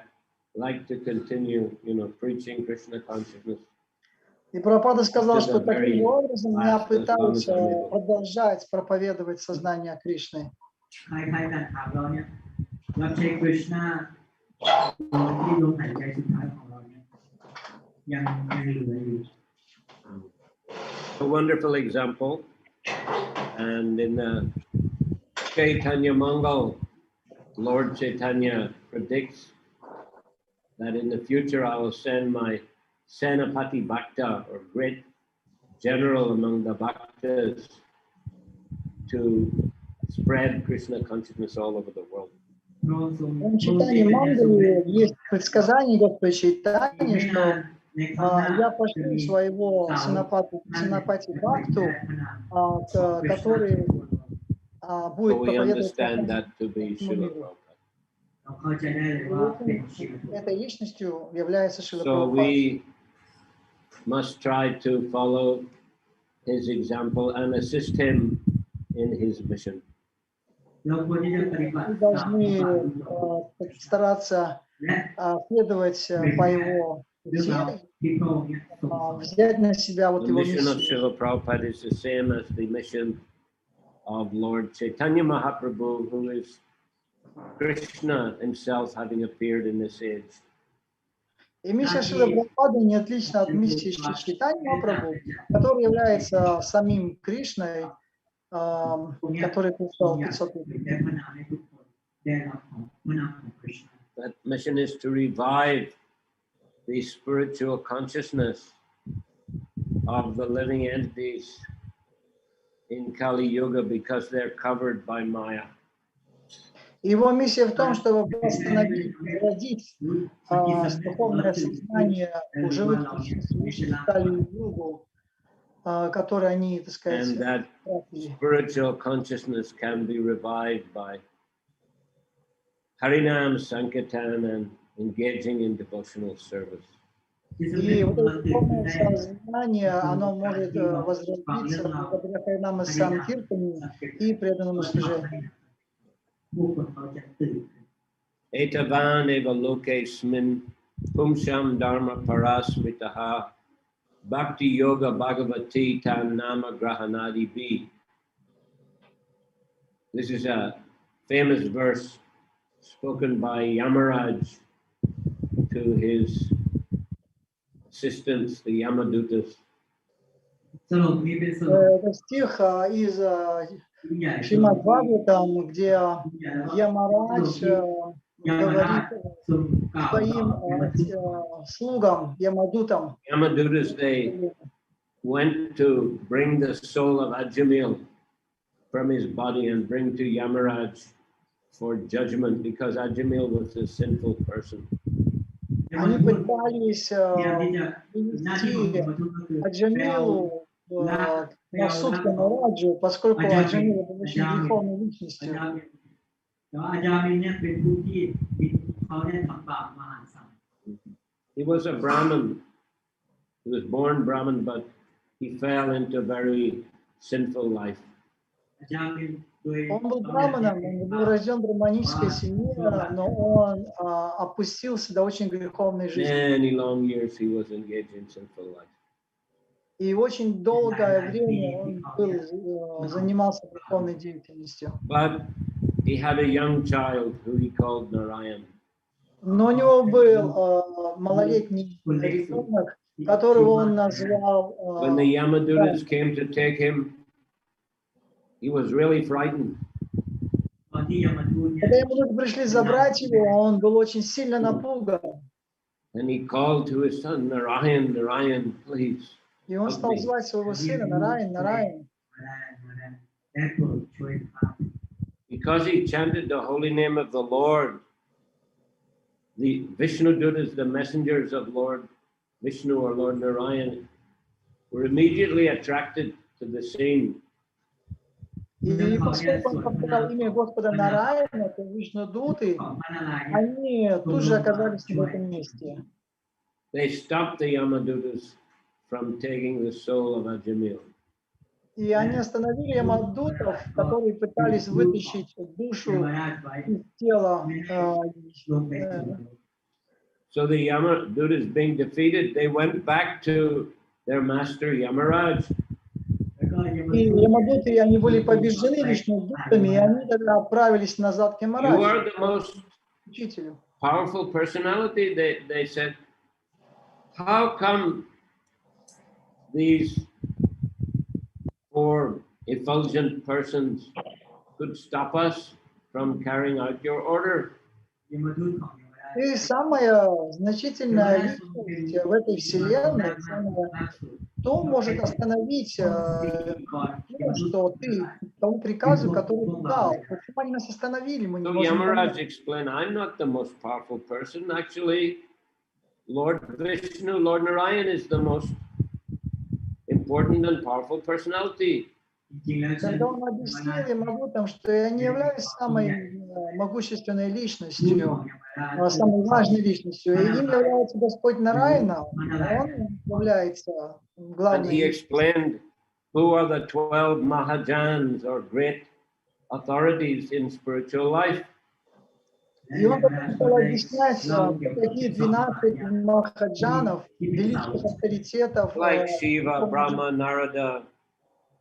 like to continue, preaching Krishna consciousness.
И Прабхупада сказал, что таким образом я пытаюсь продолжать проповедовать сознание Кришны.
คล้ายๆกันถามเราเนี่ยรับใช้คริชนาที่ลมหายใจสุดท้ายของเราเนี่ยยังเหลืออยู่
A wonderful example. And in the Chaitanya Mangal, Lord Chaitanya predicts that in the future I will send my Senapati Bhakta, or great general among the Bhaktas, to spread Krishna consciousness all over the world.
В читании Мангалы есть предсказание Господа Чайтаньи, что я пошлю своего Сенапати Бхакту, который будет проповедовать всему миру. Этой личностью является Шрила
So
Прабхупада.
we must try to follow his example and assist him in his mission.
Мы должны стараться следовать по его пути, взять на себя вот
The
его
mission of
миссию.
Srila Prabhupada is the same as the mission of Lord Chaitanya Mahaprabhu, who is Krishna himself having appeared in this age.
И миссия Шрилы Прабхупады не отлична от миссии Шри Чайтаньи Махапрабху, который является самим Кришной, который пришел 500 лет.
That mission is to revive the spiritual consciousness of the living entities in Kali Yuga because they're covered by Maya.
Его миссия в том, чтобы восстановить, возродить духовное сознание у живых существ, Кали-югу, которые они, так сказать,
And that spiritual consciousness can be revived by Harinam Sankirtan and engaging in devotional service.
И вот это духовное сознание, оно может возродиться благодаря Харинама Санкиртане и преданному служению.
Etavan eva lokesmin pumsham dharma parasmitaha bhakti yoga bhagavati tam nama grahanadi bi. This is a famous verse spoken by Yamaraj to his assistants, the Yamadutas.
สรุปนี้เป็นสรุป
Это стих из
ยิ่งใหญ่สุด
Шримад Бхагаватам, где
ยิ่งใหญ่แล้วก็
Ямарадж
ยามาราช
говорит
ทรงกล่าวต่อ
своим
ยมทูต
слугам, Ямадутам,
Yamadutas, they went to bring the soul of Ajamil from his body and bring to Yamaraj for judgment because Ajamil was a sinful person.
ยม
они
ทูต
пытались
พยายามที่จะหน้าที่ของย
привести
มทูตก็คือไปเอา
Аджамилу на суд Ямараджу, поскольку Аджамил был очень греховной
อา
личностью.
จารย์แต่ว่าอาจารย์เนี่ยเป็นผู้ที่มีเขาได้ทำบาปมหาศาล
He was a Brahmin. He was born Brahmin, but he fell into a very sinful life.
อาจารย์เป็นโดย
Он был браманом, он был рожден в браманической семье, но он опустился до очень греховной жизни.
Many long years he was engaged in sinful life.
И очень долгое время он занимался греховной деятельностью.
But he had a young child who he called Narayan.
Но у него был малолетний ребенок, которого он назвал...
When the Yamadutas came to take him, he was really frightened.
ตอนที่ยมทูตเนี่ย
Когда ему пришли забрать его, он был очень сильно напуган.
And he called to his son, Narayan, Narayan, please.
И он стал звать своего сына, Нараян, Нараян.
และโปรดช่วยข้า
Because he chanted the holy name of the Lord, the Vishnudutas, the messengers of Lord Vishnu or Lord Narayan, were immediately attracted to the scene.
И поскольку он повторял имя Господа Нараяна, это Вишнудуты,
ของพระนารายณ์
они тут же оказались в этом месте.
They stopped the Yamadutas from taking the soul of Ajamil.
И они остановили Ямадутов, которые пытались вытащить душу
ยมราชไว้
из тела.
ลงไปสู่
So the Yamadutas being defeated, they went back to their master Yamaraj.
แล้วก็ยม
И
ทูต
Ямадуты, они были побеждены Вишнудутами, и они тогда отправились назад к
You
Ямараджу,
are the most
учителю.
powerful personality, they said. How come these four effulgent persons could stop us from carrying out your order?
ยมทูตของยมราช
Ты самая значительная личность в этой вселенной, кто может остановить что ты, тому приказу, который ты дал? Почему они нас остановили? Мы не
So
можем
Yamaraj
понять.
explained, I'm not the most powerful person. Actually, Lord Vishnu, Lord Narayan is the most important and powerful personality.
จริงๆแล้วฉัน
Когда он объяснил Ямадутам, что я не являюсь самой могущественной личностью,
ของยมราช
самой важной личностью, и им является Господь Нараяна, он является
And
главной
he
личностью.
explained who are the 12 Mahajans or great authorities in spiritual life.
И он стал объяснять, какие 12 махаджанов, великих авторитетов,
Like Shiva, Brahma, Narada,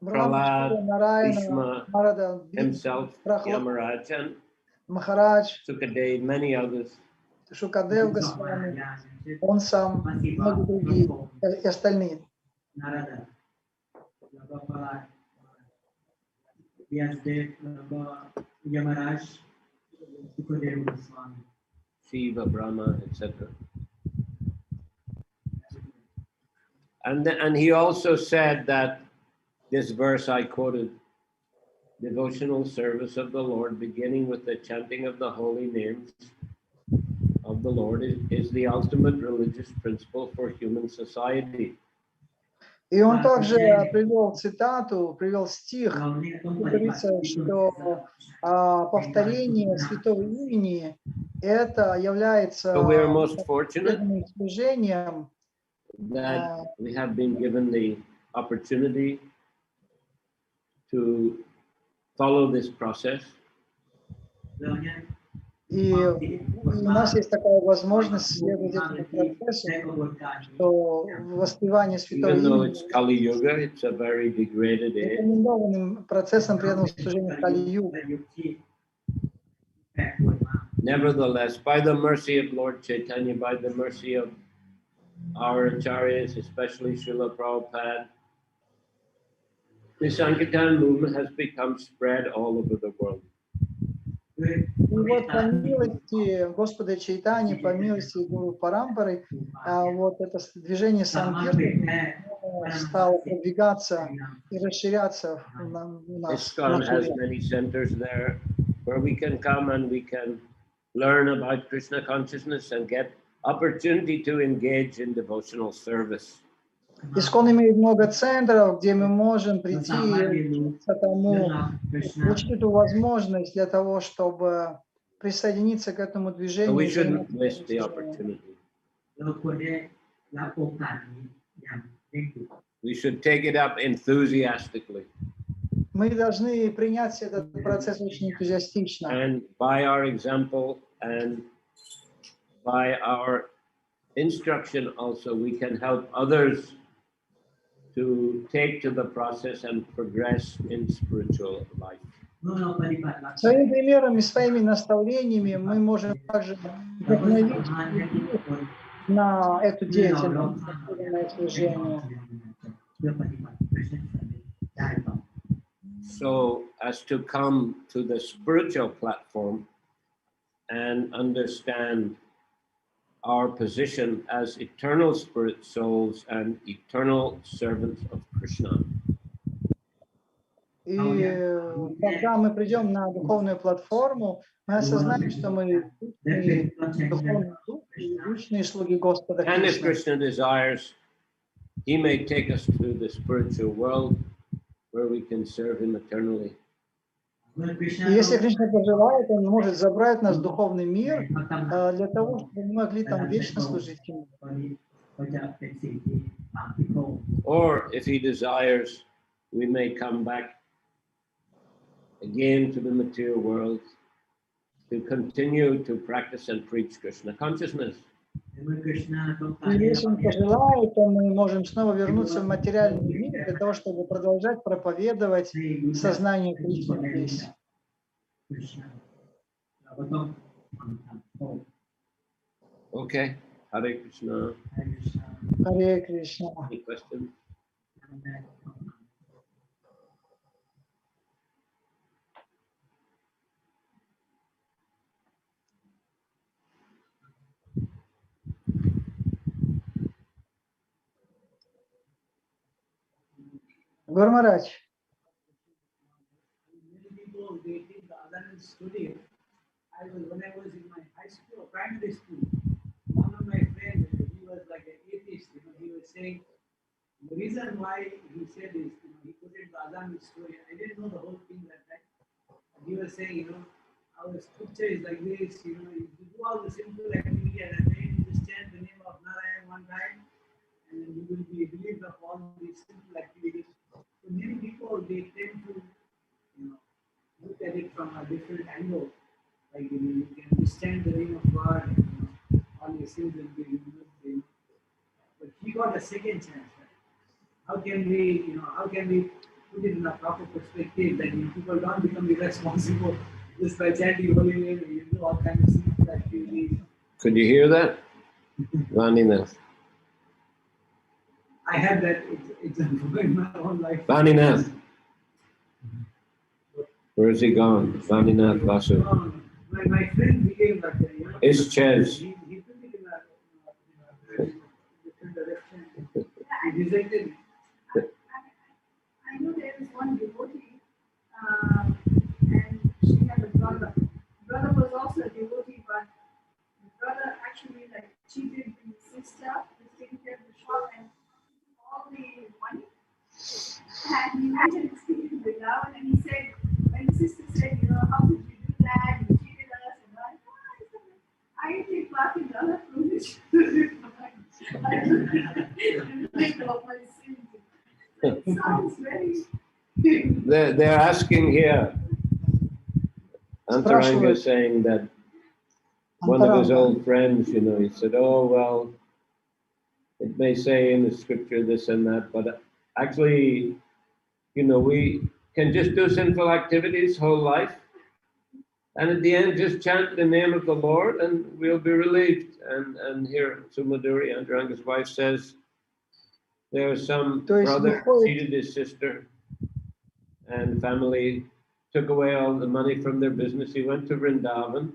Брахма,
Prahlad,
Нараяна,
Bhishma,
Нарада,
himself,
Прохлад,
Yamaraj, and
Махарадж,
Sukadev, many others.
Шукадев Госвами, он сам, многие другие и остальные.
นาราดาแล้วก็พระราชวิยัสเดชแล้วก็ยมราชสุขเดวโกสวามี
Shiva, Brahma, etc. And he also said that this verse I quoted, devotional service of the Lord, beginning with the chanting of the holy names of the Lord, is the ultimate religious principle for human society.
И он также привел цитату, привел стих,
เราเนี่ยต้องป
где
ฏิบัติ
говорится,
ที่ตน
что повторение святого имени это является
So we are most fortunate
преданным служением.
that we have been given the opportunity to follow this process.
เราเนี่ย
И у нас есть такая возможность следовать этому процессу,
ในกระบวนการ
что воспевание святого
Even though
имени
it's Kali Yuga, it's a very degraded age.
рекомендованным процессом преданного служения в Кали-югу.
ในยุคที่แปรปรวนมาก
Nevertheless, by the mercy of Lord Chaitanya, by the mercy of our acharyas, especially Srila Prabhupada, the Sankirtan movement has become spread all over the world.
И вот по милости Господа Чайтани, по милости Гуру Парампары, вот это движение Санкиртана стало продвигаться и расширяться у нас.
ISKCON has many centers there where we can come and we can learn about Krishna consciousness and get opportunity to engage in devotional service.
ИСККОН имеет много центров, где мы можем прийти и учиться тому, получить эту возможность для того, чтобы присоединиться к этому движению.
So we shouldn't miss the opportunity. We should take it up enthusiastically.
Мы должны принять этот процесс очень энтузиастично.
And by our example and by our instruction also, we can help others to take to the process and progress in spiritual life.
Своими примерами, своими наставлениями мы можем также вдохновить на эту деятельность, на это служение.
So as to come to the spiritual platform and understand our position as eternal spirit souls and eternal servants of Krishna.
И когда мы придем на духовную платформу, мы осознаем, что мы духовные духи, вечные слуги Господа
And if
Кришны.
Krishna desires, he may take us to the spiritual world where we can serve him eternally.
И если Кришна пожелает, он может забрать нас в духовный мир для того, чтобы мы могли там вечно служить ему.
Or if he desires, we may come back again to the material world to continue to practice and preach Krishna consciousness.
И если он пожелает, то мы можем снова вернуться в материальный мир для того, чтобы продолжать проповедовать сознание Кришны здесь.
Okay, Hare Krishna.
Харе Кришна.
Any questions?
Гуру Махарадж.
Many people, they think the Advaita studio. When I was in my high school, primary school, one of my friends, he was like an atheist, he was saying, the reason why he said this, he put it in the Advaita story. I didn't know the whole thing that time. He was saying, our scripture is like this, you do all the simple activity and at the end you just chant the name of Narayan one time, and then you will be relieved of all these simple activities. So many people, they tend to, look at it from a different angle. Like, you can understand the name of God and all your sins will be removed. But he got a second chance. Right? How can we put it in a proper perspective that people don't become irresponsible just by chanting holy name and you do all kinds of simple activities?
Could you hear that? Vaninath.
I had that example in my own life.
Vaninath. Where is he gone? Vaninath Vasu.
My friend became like that.
It's Ches.
He took it in a different direction. He rejected it.
I know there is one devotee, and she had a brother. The brother was also a devotee, but the brother actually cheated the sister, was taking care of the shop and all the money. And he went and explained to the Ravan, and he said, when the sister said, how could you do that? You cheated us, and I take part in the other foolish. I think of my sins. It sounds very.
They're asking here. Antaranga is saying that one of his old friends, he said, oh, well, it may say in the scripture this and that, but actually, we can just do sinful activities whole life. And at the end, just chant the name of the Lord and we'll be relieved. And here, Sumaduri, Antaranga's wife, says, there's some brother cheated his sister. and family took away all the money from their business. He went to Vrindavan,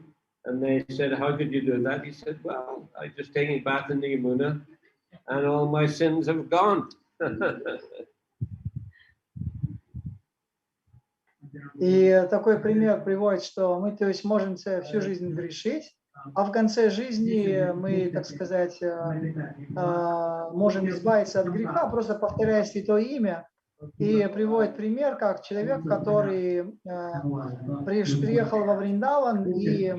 and they said, "How could you do that?" He said, "Well, I just taking a bath in the Yamuna, and all my sins have gone."
И такой пример приводит, что мы, то есть, можем всю жизнь грешить, а в конце жизни мы, так сказать, можем избавиться от греха, просто повторяя святое имя. И приводит пример, как человек, который приехал во Вриндаван, и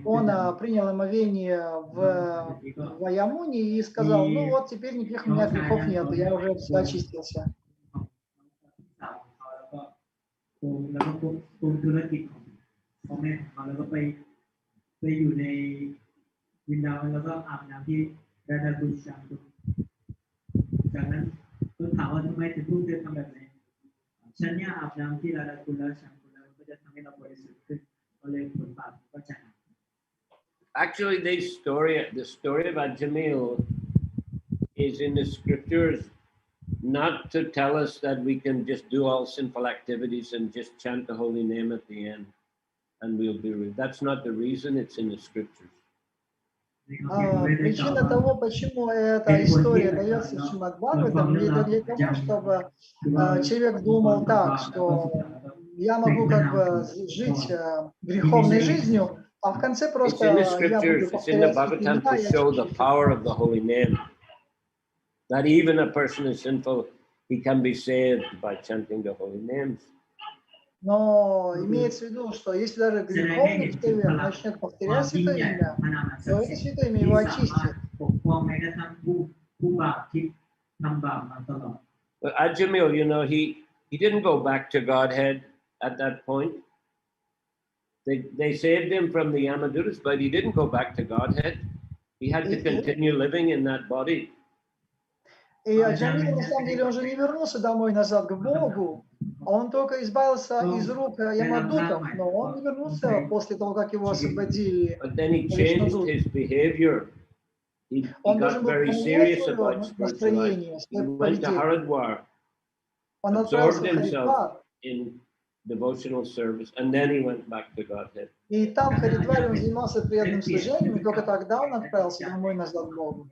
он принял омовение в Ямуне и сказал: ну вот, теперь никаких у меня грехов нет, я уже все очистился.
แล้วก็คุมธุรกิจของพ่อแม่ของเขาแล้วก็ไปอยู่ในวินดาวแล้วก็อาบน้ำที่ราดากุชังจากนั้นก็ถามว่าทำไมถึงพูดจะทำแบบนี้ฉันเนี่ยอาบน้ำที่ราดากุลชังแล้วก็จะทำให้เราบริสุทธิ์ขึ้นก็เลยผลบาปก็จะหาย
Actually, the story of Ajamil is in the scriptures, not to tell us that we can just do all sinful activities and just chant the holy name at the end and we'll be rid. That's not the reason, it's in the scriptures.
Причина того, почему эта история дается в Шримад Бхагаватам, это для того, чтобы человек думал так, что я могу как бы жить греховной жизнью, а в конце просто я буду повторять
Bhagavatam to show the power of the holy name. That even a person is sinful, he can be saved by chanting the holy names.
Но имеется в виду, что если даже греховный человек начнет повторять святое имя, то это святое имя его очистит.
But Ajamil, you know, he didn't go back to Godhead at that point. They saved him from the Yamadutas, but he didn't go back to Godhead. He had to continue living in that body.
И Аджамил, на самом деле, он же не вернулся домой назад к Богу, он только избавился из рук Ямадутов, но он не вернулся после того, как его освободили.
But then he changed his behavior. He got very serious about spiritual life. He went to Haridwar, absorbed himself in devotional service, and then he went back to Godhead.
И там, в Харидваре, он занимался преданным служением, и только тогда он отправился домой назад к Богу.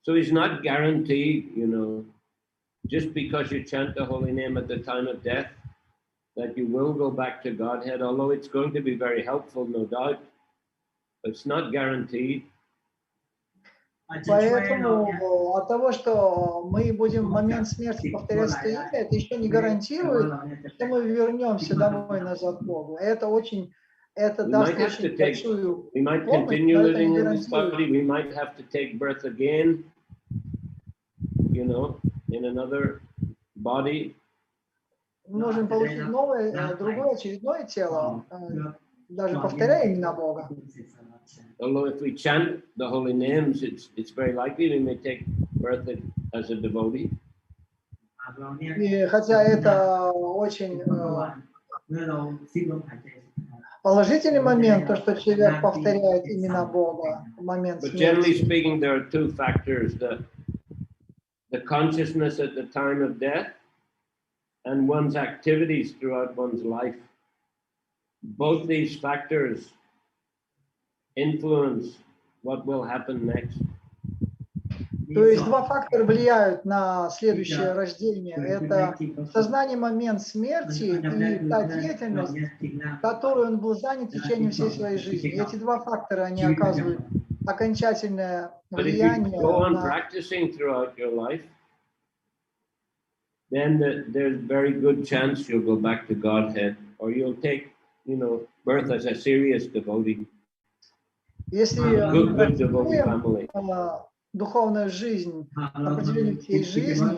So he's not guaranteed, you know, just because you chant the holy name at the time of death, that you will go back to Godhead, although it's going to be very helpful, no doubt, but it's not guaranteed.
Поэтому от того, что мы будем в момент смерти повторять свое имя, это еще не гарантирует, что мы вернемся домой назад к Богу. Это очень, это даст очень большую
we might continue living in this body, we might have to take birth again, you know, in another body.
Можем получить новое, другое, очередное тело, даже повторяя имена Бога.
Although if we chant the holy names, it's very likely we may take birth as a devotee.
И хотя это очень положительный момент, то, что человек повторяет имена Бога в момент
смерти. But generally
смерти.
speaking, there are two factors: the consciousness at the time of death and one's activities throughout one's life. Both these factors influence what will happen next.
То есть два фактора влияют на следующее рождение. Это сознание момент смерти и та деятельность, которой он был занят в течение всей своей жизни. Эти два фактора, они оказывают окончательное влияние на...
Then there's very good chance you'll go back to Godhead, or you'll take, you know, birth as a serious devotee.
Если духовная жизнь на протяжении всей жизни,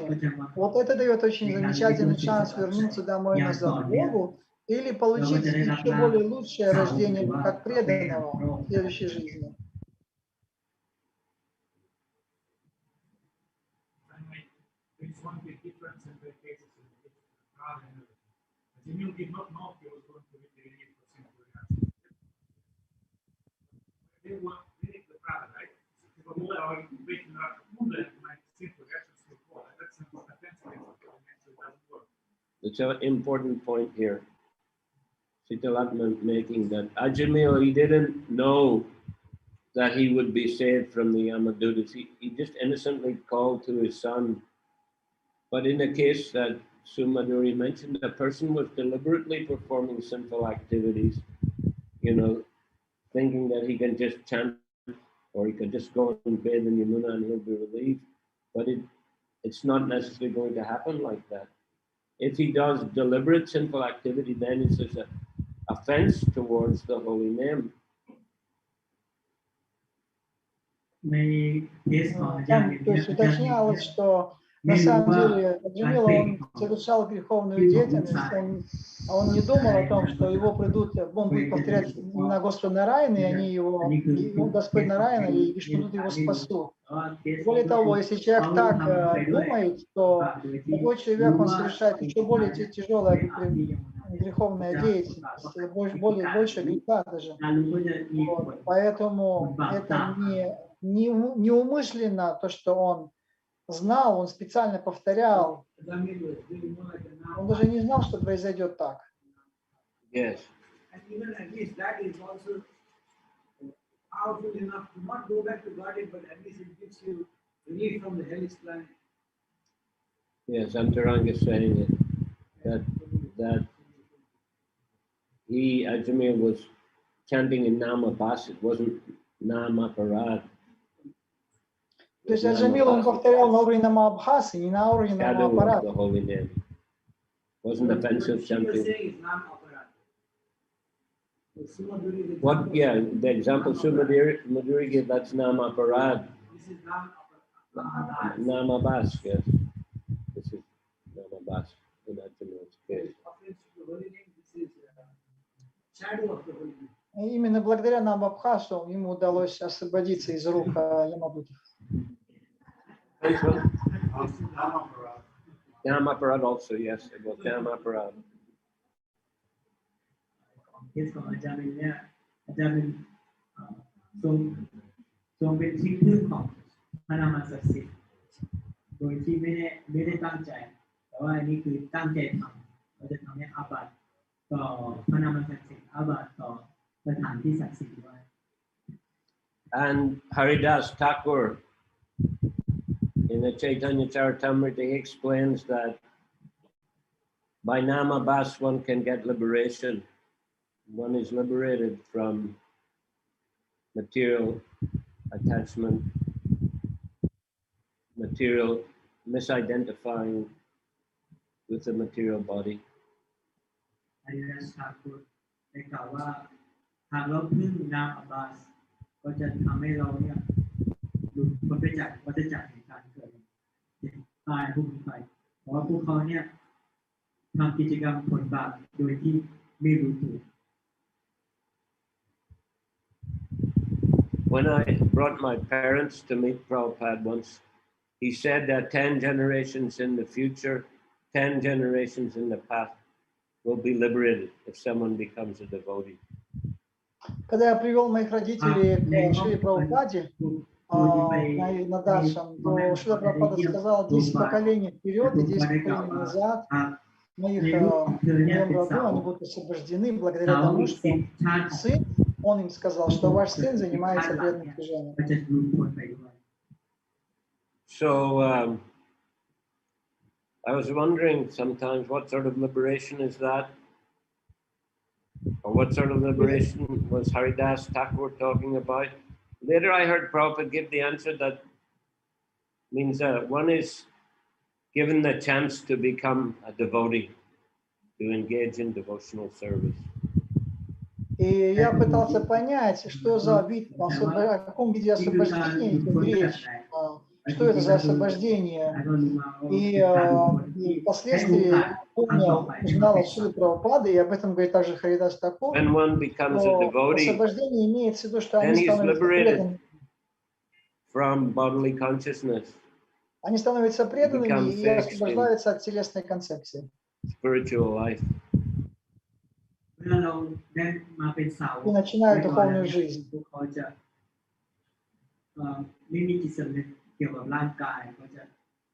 вот это дает очень замечательный шанс вернуться домой назад к Богу или получить еще более лучшее рождение как преданного в следующей жизни.
Jamil did not know he was going to be released for sinful reaction. They were the brother, right? формулы, а выйти на формулы, my simple actions before. That's an offensive actually doesn't work.
It's an important point here. Sitalatman making that Ajamil, he didn't know that he would be saved from the Yamadutas. He just innocently called to his son. But in the case that Sumaduri mentioned, the person was deliberately performing sinful activities, thinking that he can just chant or he could just go and bathe in Yamuna and he'll be relieved. But it's not necessarily going to happen like that. If he does deliberate sinful activity, then it's just an offense towards the holy name.
ในเคสของอาจารย์
Там, то есть уточнялось, что на самом деле Джамил, он совершал греховную деятельность, он не думал о том, что он будет повторять на Господа Нараяна, и Господь Нараяна и Вишнудут его спасут. Более того, если человек так думает, то такой человек, он совершает еще более тяжелая греховная деятельность, больше греха даже. Вот. Поэтому это не умышленно то, что он знал, он специально повторял. Он даже не знал, что произойдет так.
Yes.
And even at least that is also powerful enough to not go back to Godhead, but at least it gives you relief from the hellish planet.
Yes, Antaranga is saying that he, Ajamil, was chanting in Nama Bas, it wasn't Nama Parad.
То есть Аджамил, он повторял на уровне Намабхасы, не на уровне Намапарада.
The holy name. Wasn't offensive chanting. What, yeah, the example Sumaduri gave, that's Nama Parad.
This is
Nama Bas, yes. This is Nama Bas in Ajamil's case.
This is shadow of the holy name.
Именно благодаря Намабхасу ему удалось освободиться из рук Ямадутов.
Dhammaparad also, yes, it was Dhammaparad.
เคสของอาจารย์เนี่ยอาจารย์เป็นทรงเป็นที่พึ่งของพระนามศักดิ์สิทธิ์โดยที่ไม่ได้ตั้งใจแต่ว่าอันนี้คือตั้งใจทำเราจะทำให้อาบัติต่อพระนามศักดิ์สิทธิ์อาบัติต่อสถานที่ศักดิ์สิทธิ์ด้วย
And Haridas Thakur in the Chaitanya Charitamrita, he explains that by Nama Bas one can get liberation. One is liberated from material attachment, material misidentifying with the material body.
อาจารย์ชาคุได้กล่าวว่าหากเราพึ่งนามบาสก็จะทำให้เราเนี่ยหลุดพ้นไปจากวัฏจักรแห่งการเกิดตายพวกนี้ไปเพราะว่าพวกเขาเนี่ยทำกิจกรรมผลบาปโดยที่ไม่รู้ตัว
When I brought my parents to meet Prabhupada once, he said that 10 generations in the future, 10 generations in the past will be liberated if someone becomes a devotee.
Когда я привел моих родителей к Шри Прабхупаде на Даршан, то Шри Прабхупада сказал, 10 поколений вперед и 10 поколений назад в моем роду они будут освобождены благодаря тому, что сын, он им сказал, что ваш сын занимается преданным служением.
So I was wondering sometimes what sort of liberation is that? Or what sort of liberation was Haridas Thakur talking about? Later I heard Prabhupada give the answer that means one is given the chance to become a devotee, to engage in devotional service.
И я пытался понять, что за вид, о каком виде освобождения идет речь, что это за освобождение. И впоследствии понял, узнал от Шрилы Прабхупады, и об этом говорит также Харидас Такур, что освобождение имеется в виду, что они становятся преданными.
From bodily consciousness.
Они становятся преданными и освобождаются от телесной концепции.
Spiritual life.
И начинают духовную жизнь.
ไม่มีจิตสำนึกเกี่ยวกับร่างกายก็จะ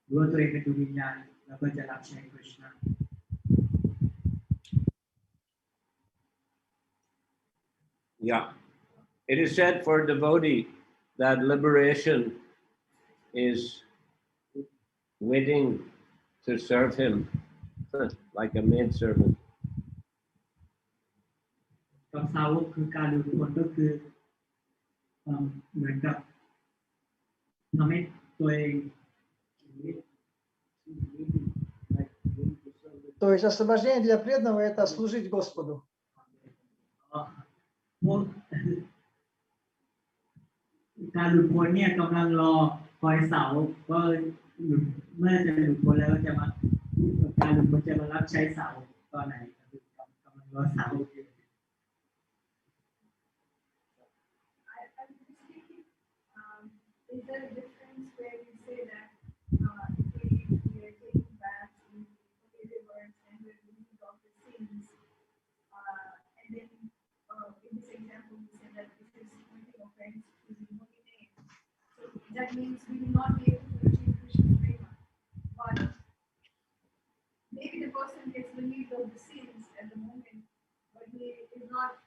รู้ว่าตัวเองเป็นดวงวิญญาณแล้วก็จะรับใช้คริสต์
Yeah. It is said for a devotee that liberation is waiting to serve him like a maidservant.
กับสาวกคือการหลุดพ้นก็คือเหมือนกับทำให้ตัวเอง
То есть освобождение для преданного – это служить Господу.
พวกการหลุดพ้นเนี่ยกำลังรอคอยสาวก็หลุดเมื่อจะหลุดพ้นแล้วจะมาการหลุดพ้นจะมารับใช้สาวตอนไหนกำลังรอสาว
Is there a difference where we say that if we are taking baths in the rivers and we're removing all the sins, and then in this example we say that this is committing offense using holy name. So that means we will not be able to achieve Krishna prema. But maybe the person gets relieved of the sins at the moment, but he is not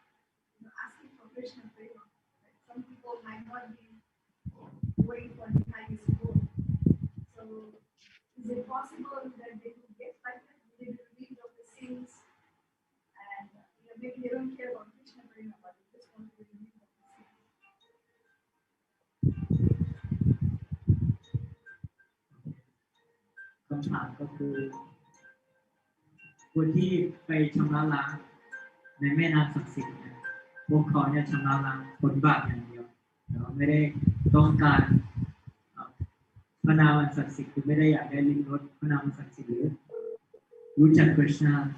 asking for Krishna prema. Like some people might not be waiting for the highest goal. So, is it possible that they will get like that? They will relieved of the sins, and maybe they don't care about Krishna prema, but they just want to be relieved of the sins.
คำถามก็คือคนที่ไปชำระล้างในแม่น้ำศักดิ์สิทธิ์เนี่ยพวกเขาเนี่ยชำระล้างผลบาปอย่างเดียวแต่ว่าไม่ได้ต้องการพระนามอันศักดิ์สิทธิ์คือไม่ได้อยากได้ลิ้มรสพระนามอันศักดิ์สิทธิ์หรือรู้จักคริสต์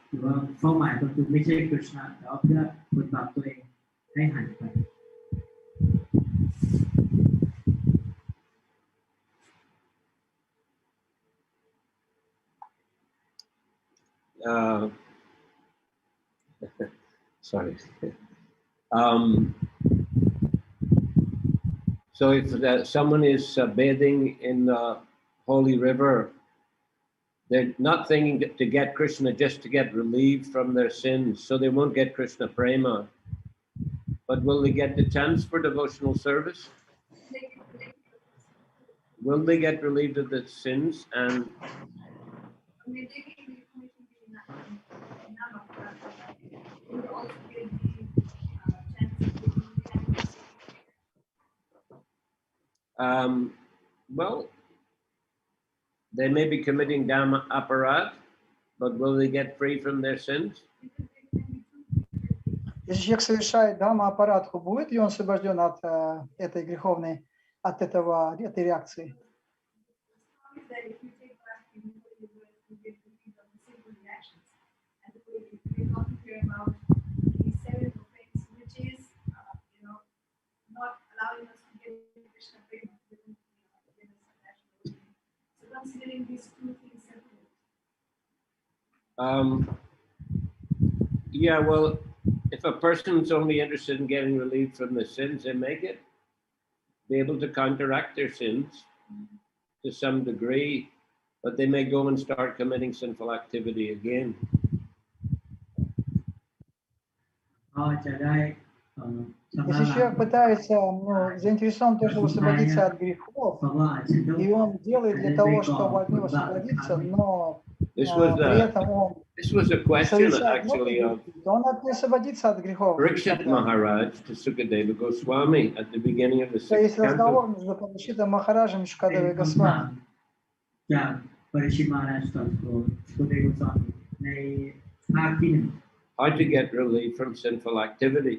หรือว่าเป้าหมายก็คือไม่ใช่คริสต์แต่ว่าเพื่อผลบาปตัวเองให้หายไป
Sorry. So if someone is bathing in the holy river, they're not thinking to get Krishna just to get relieved from their sins, so they won't get Krishna prema. But will they get the chance for devotional service? Will they get relieved of the sins and well, they may be committing dhamma aparadh, but will they get free from their sins?
Если человек совершает дхамма аппаратху, будет ли он освобожден от этой греховной, от этой реакции?
Considering these two things separately.
Yeah, well, if a person's only interested in getting relieved from the sins, they may be able to counteract their sins to some degree, but they may go and start committing sinful activity again.
Если человек пытается, заинтересован в том, чтобы освободиться от грехов, и он делает для того, чтобы от него освободиться, но при этом он совершает много, то он не освободится от грехов.
Parikshit Maharaj to Sukadeva Goswami at the beginning of the
То есть
6th
разговор
canto.
между Парикшитом Махараджем и Шукадевой Госвами.
จากปริชิมาราชต่อสุเดชสอนในภาคที่ 1
How to get relief from sinful activity.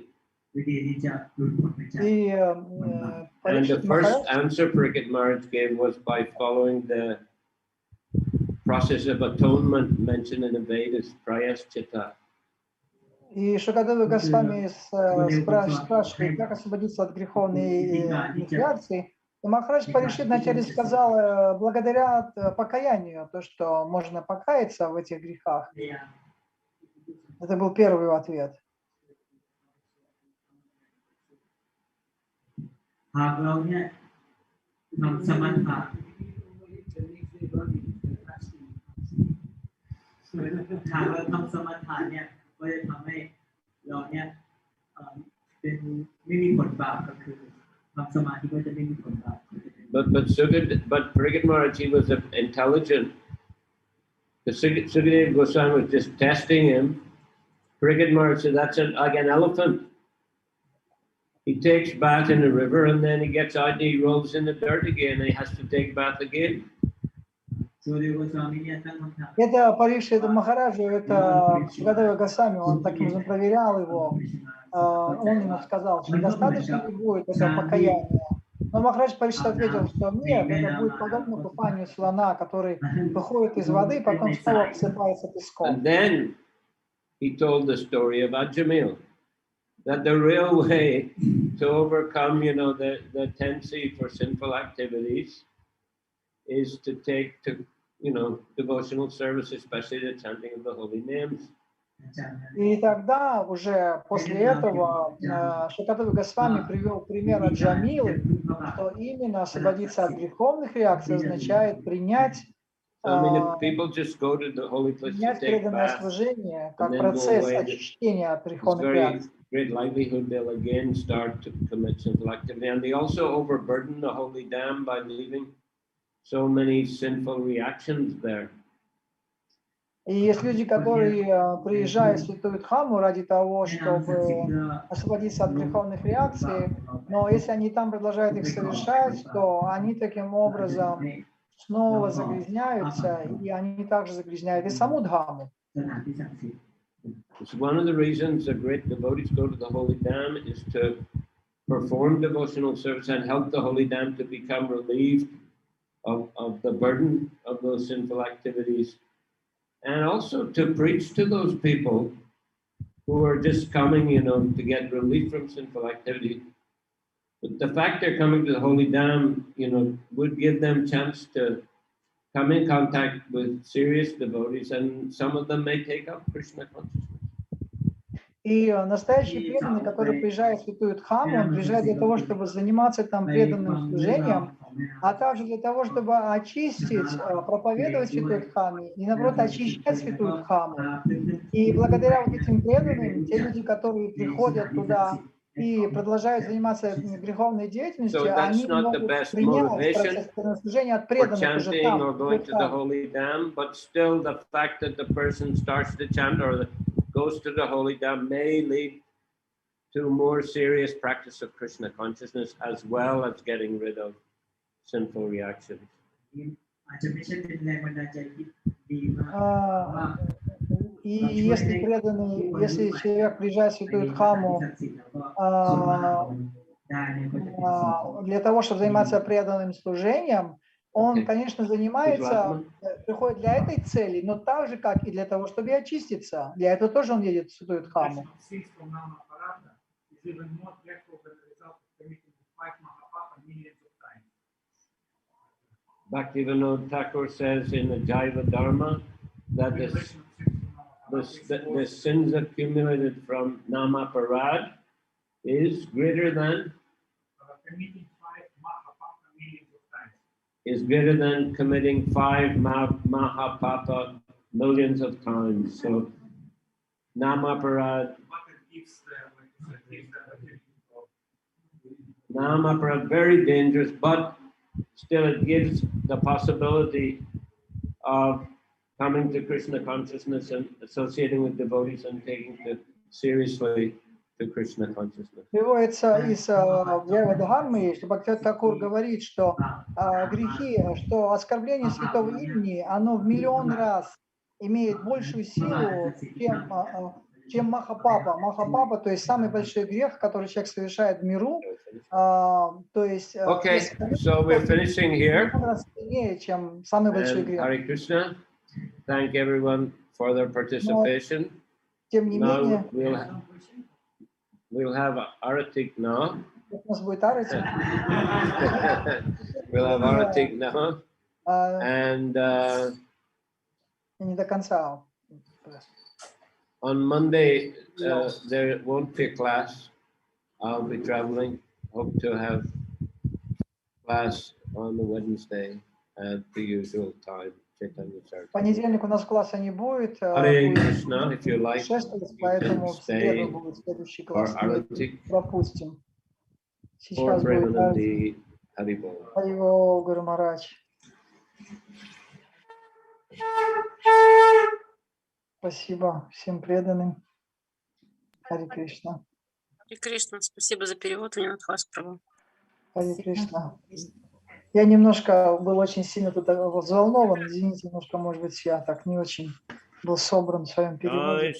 วิธีที่จะหลุดพ้นจาก
И
And the
Парикшит
first
Махарадж,
answer Parikshit Maharaj gave was by following the process of atonement mentioned in the Vedas, Prayaschitta.
и Шукадева Госвами спрашивает, как освободиться от греховной реакции. И Махарадж Парикшит вначале сказал, благодаря покаянию, то, что можно покаяться в этих грехах. Это был первый ответ.
หากเราเนี่ย ทำสมถะถามว่าทำสมถะเนี่ยก็จะทำให้เราเนี่ยเป็นไม่มีผลบาปก็คือทำสมาธิก็จะไม่มีผลบาป
but Parikit Maharaj, he was intelligent. The Sukadeva Goswami was just testing him. Parikit Maharaj said, that's like an elephant. He takes bath in the river and then he gets out and he rolls in the dirt again and he has to take bath again.
Это Парикшита Махараджа, это Шукадева Госвами, он таким образом проверял его. Он ему сказал, что недостаточно ли будет этого покаяния. Но Махарадж Парикшит ответил, что нет, это будет подобно купанию слона, который выходит из воды, потом снова посыпается песком.
And then he told the story of Ajamil, that the real way to overcome, the tendency for sinful activities is to take to, devotional service, especially the chanting of the holy names.
И тогда уже после этого Шукадева Госвами привел пример Джамилы, что именно освободиться от греховных реакций означает принять преданное служение как процесс очищения от греховных реакций.
Great likelihood they'll again start to commit sinful activity, and they also overburden the holy dam by leaving so many sinful reactions there.
И есть люди, которые приезжают в Святую Дхамму ради того, чтобы освободиться от греховных реакций, но если они там продолжают их совершать, то они таким образом снова загрязняются, и они также загрязняют и саму Дхамму.
It's one of the reasons the great devotees go to the holy dam is to perform devotional service and help the holy dam to become relieved of the burden of those sinful activities, and also to preach to those people who are just coming, to get relief from sinful activity. But the fact they're coming to the holy dam, would give them chance to come in contact with serious devotees, and some of them may take up Krishna consciousness.
И настоящий преданный, который приезжает в Святую Дхамму, он приезжает для того, чтобы заниматься там преданным служением, а также для того, чтобы очистить, проповедовать Святую Дхамму и, наоборот, очищать Святую Дхамму. И благодаря вот этим преданным, те люди, которые приходят туда и продолжают заниматься греховной деятельностью, они могут принять процесс преданного служения от преданных уже там.
Goes to the holy dam may lead to more serious practice of Krishna consciousness as well as getting rid of sinful reactions.
И если человек приезжает в Святую Дхамму для того, чтобы заниматься преданным служением, он, конечно, занимается, приходит для этой цели, но так же, как и для того, чтобы очиститься. Для этого тоже он едет в Святую Дхамму.
Bhaktivinoda Thakur says in the Jaiva Dharma that the sins accumulated from Namaparad is greater than committing 5 Mahapapa millions of times. So Namaparad, very dangerous, but still it gives the possibility of coming to Krishna consciousness and associating with devotees and taking it seriously to Krishna consciousness.
Приводится из Джайва Дхаммы, что Бхактивinoда Тхакур говорит, что грехи, что оскорбление святого имени, оно в миллион раз имеет большую силу, чем Махапапа. Махапапа, то есть самый большой грех, который человек совершает в миру, то есть
okay, so we're finishing here.
Сильнее, чем самый большой грех.
Hare Krishna, thank everyone for their participation.
Тем не менее,
we'll have Aratik now.
у нас будет Аратик.
We'll have Aratik now. And
не до конца.
On Monday, there won't be a class. I'll be traveling. Hope to have class on the Wednesday at the usual time.
В понедельник у нас класса не будет,
Hare
будет
Krishna, if you like,
шествовать,
you
поэтому
can
в среду
stay
будет следующий
for
класс. Мы
Arati
пропустим.
or
Сейчас будет
Premanandi Haribol.
Харивол, Гуру Махарадж. Спасибо всем преданным. Хари Кришна.
Хари Кришна, спасибо за перевод, Винодхас Прабху.
Хари Кришна. Я немножко был очень сильно тут взволнован. Извините, немножко, может быть, я так не очень был собран в своем переводе.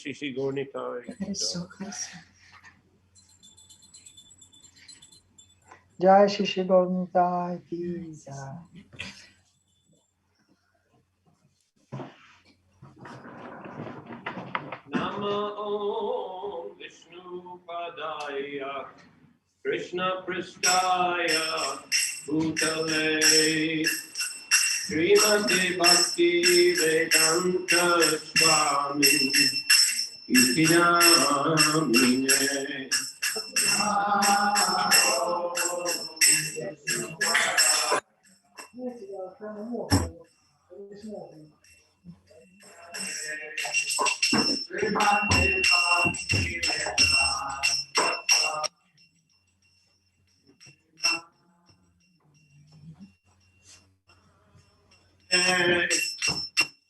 Хорошо, хорошо.
Джай Шиши Горнитай Тиза.
Namo Vishnu Padaya Krishna Pristaya Bhutale Srimati Bhakti Vedanta Swami Itinamine.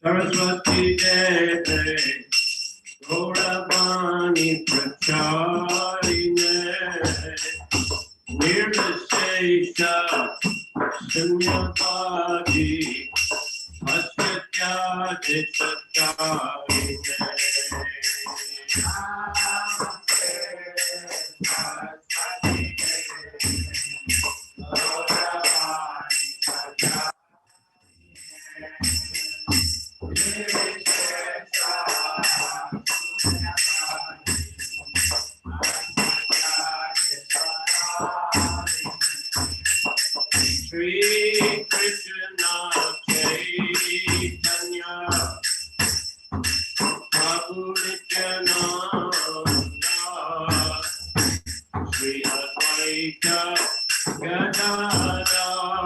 Saraswati Devi Gauravani Pracharine Nirvishesha Sunyapadi Asatya Disattarine. Shri Krishna Chaitanya Prabhu Nityananda Shri Advaita Gadadhar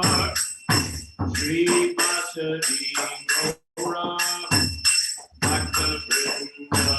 Shri Vasadi Gaura Bhakta Vrinda.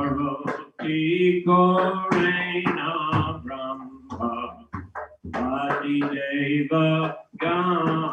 Arati Gorena Brahma Adi Deva Gane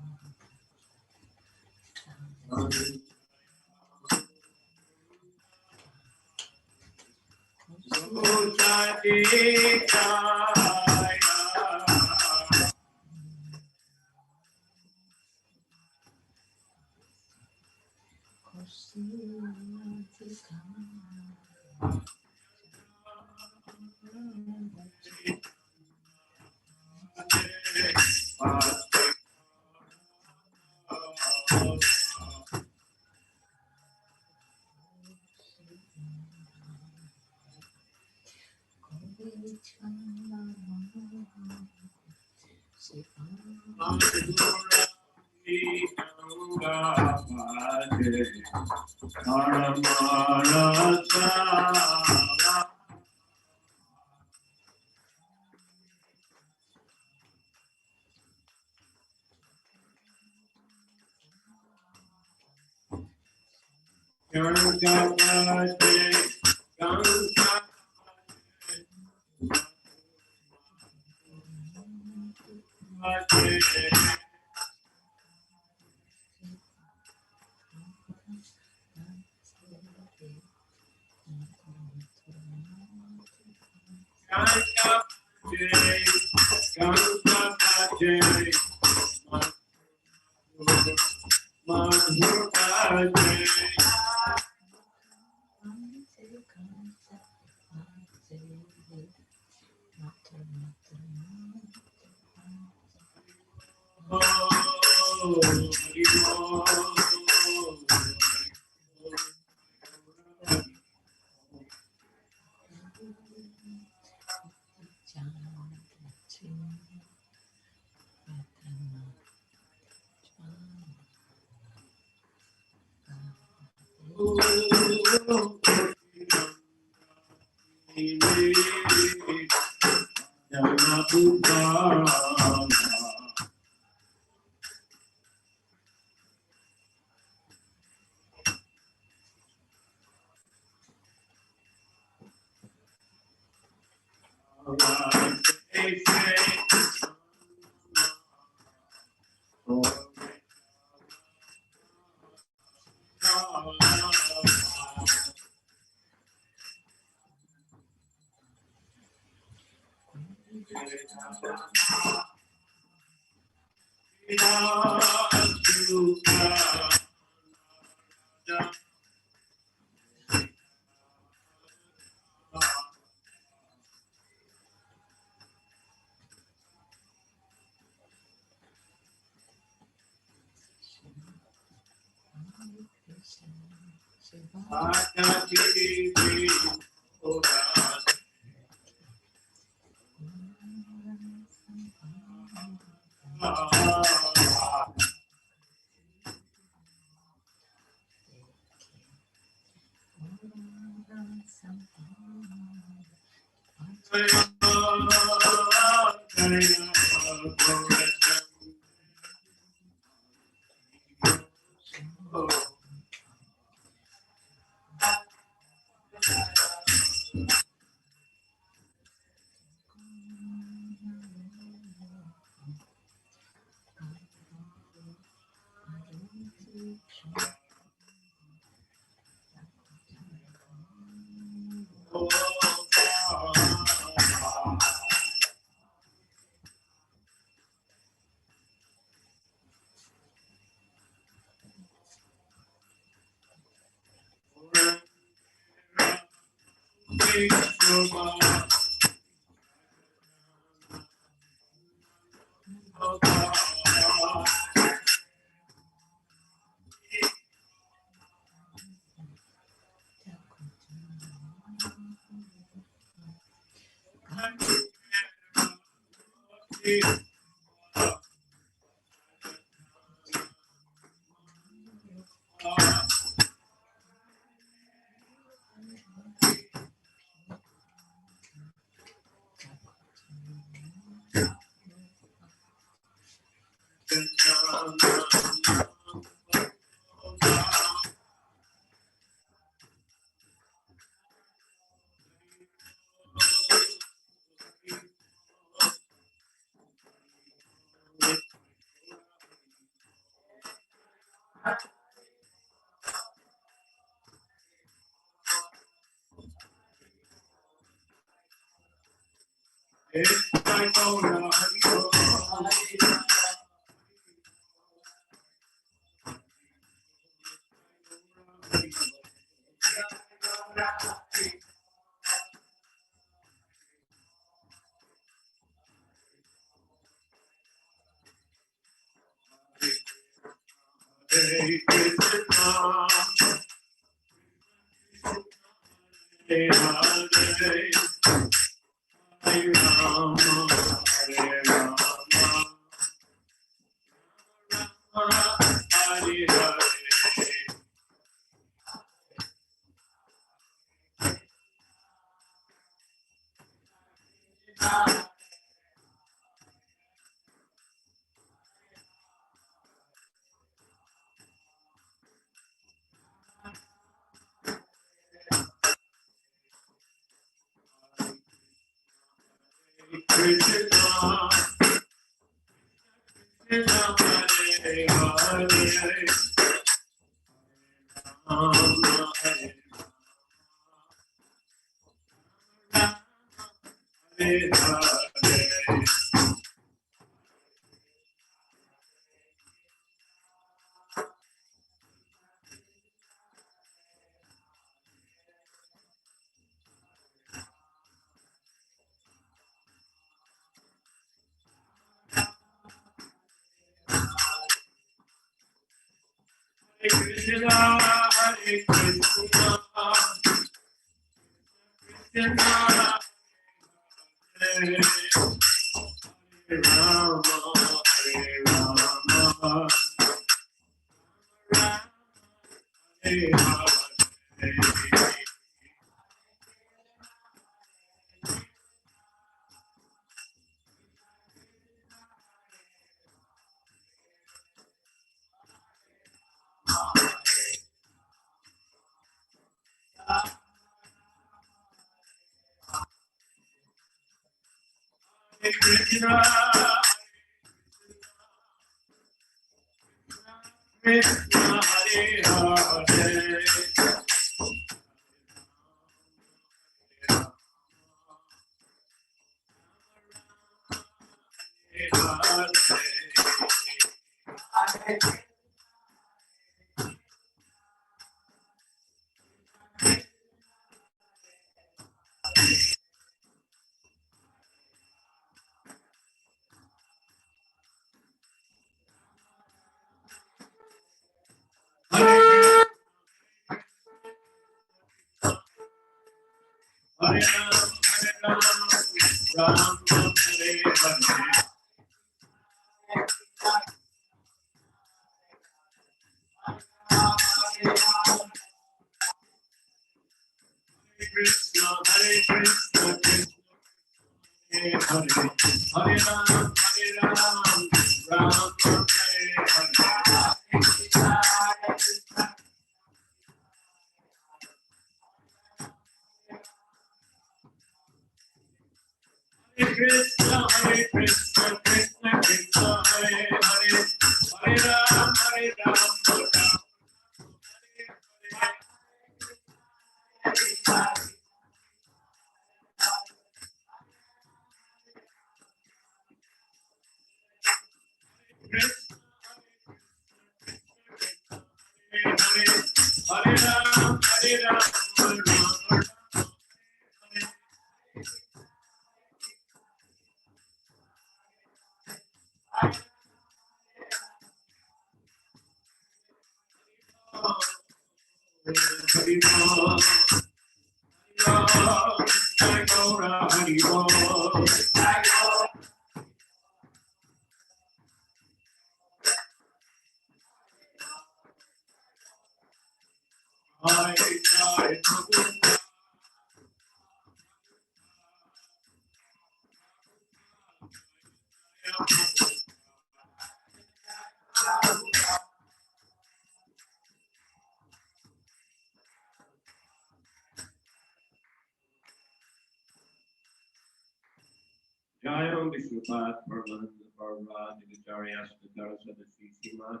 Jayam Vishnupat Paramahansa Parva Divacharya Svatara Sadasi Sima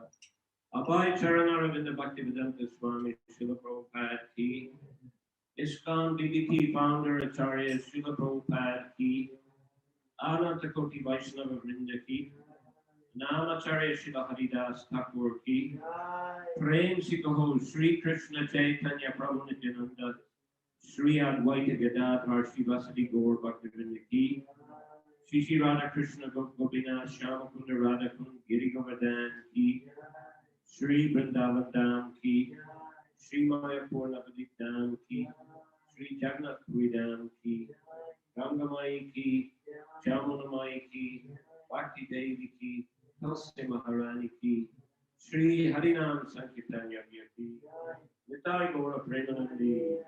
Abhay Charanaravindra Bhaktivedanta Swami Srila Prabhupada ki. ISKCON DDP founder Acharya Srila Prabhupada ki. Ananta Koti Vaishnava Vrinda ki. Namacharya Srila Haridas Thakur ki. Prem Sikaho Sri Krishna Chaitanya Prabhu Nityananda. Sri Advaita Gadadhar Shivasati Gaur Bhaktivinoda ki. Shri Radha Krishna Gopinath Shyamakunda Radhakund Giri Govardhan ki. Sri Vrindavan Dham ki. Sri Mayapur Navadip Dham ki. Sri Jagannath Puri Dham ki. Gangamai ki. Jamunamai ki. Bhakti Devi ki. Tulsi Maharani ki. Sri Harinam Sankirtan Yagya ki. Nitai Gaura Premanandi.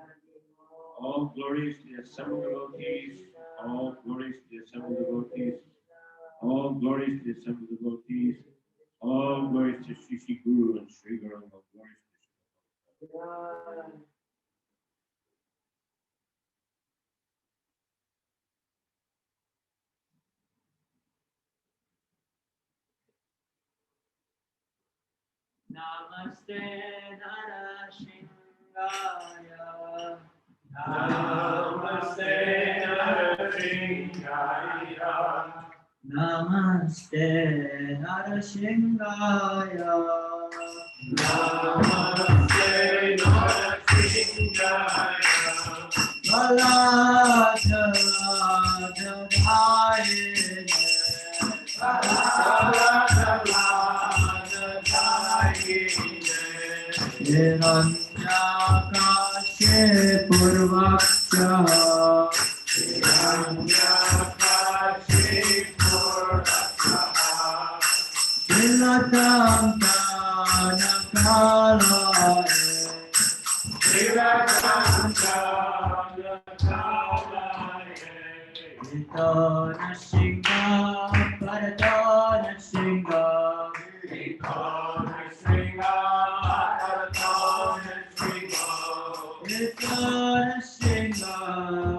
All glories to the assembled devotees. All glories to the assembled devotees. All glories to the assembled devotees. All glories to Shri Guru and Sri Gauranga. Glories to Shri.
Namaste Narasingaya.
Namaste Narasingaya.
Namaste Narasingaya.
Namaste Narasingaya.
Hiranyakashe purvaksha.
Hiranyakashe purvaksha.
Hilatam tanakalaye.
Hilatam tanakalaye.
Itana Singha Paratana Singha.
Itana Singha Paratana Singha.
Itana Singha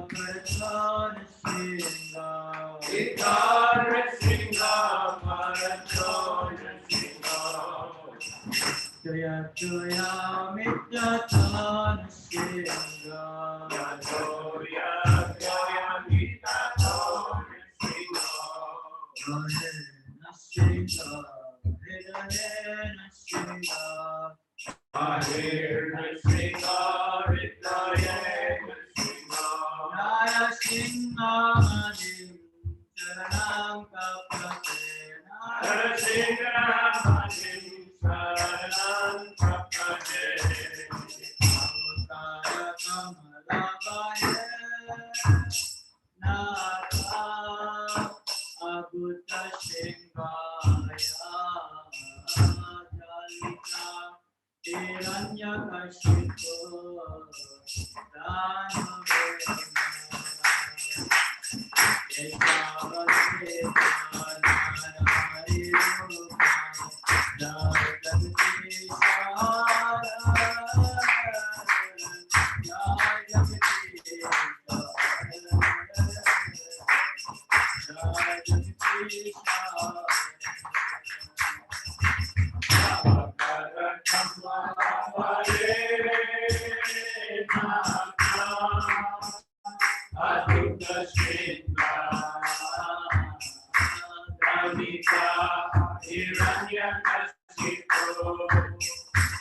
Paratana Singha.
Itana Singha Paratana Singha.
Jaya Jaya Mittatana Singha.
Jaya Jaya Mittatana Singha.
Hare Singha, Hare Singha.
Hare Singha, Hare Singha.
Nara Singha Manim Charanam Kapate.
Nara Singha Manim Charanam Kapate.
Avtara Kamalabhaye Nara Abhuta Singhaya Jalika Hiranyakashipu Dhanavena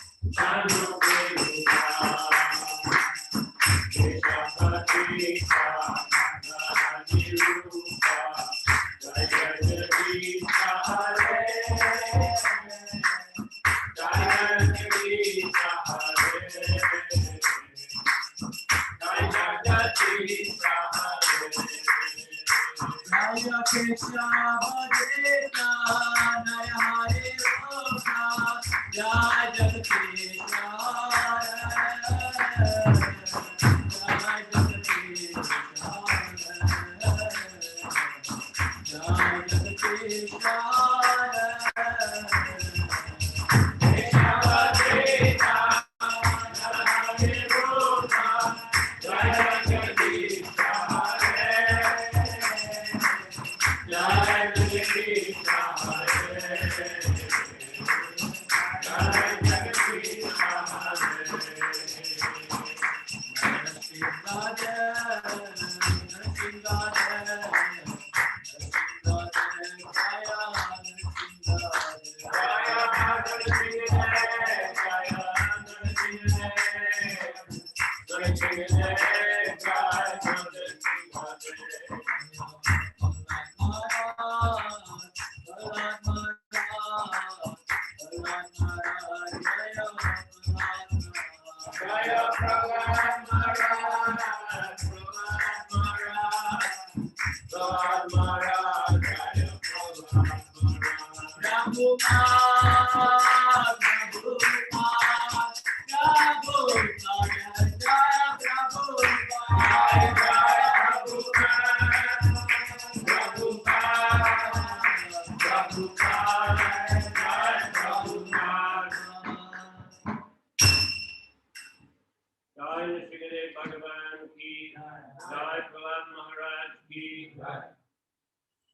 Jai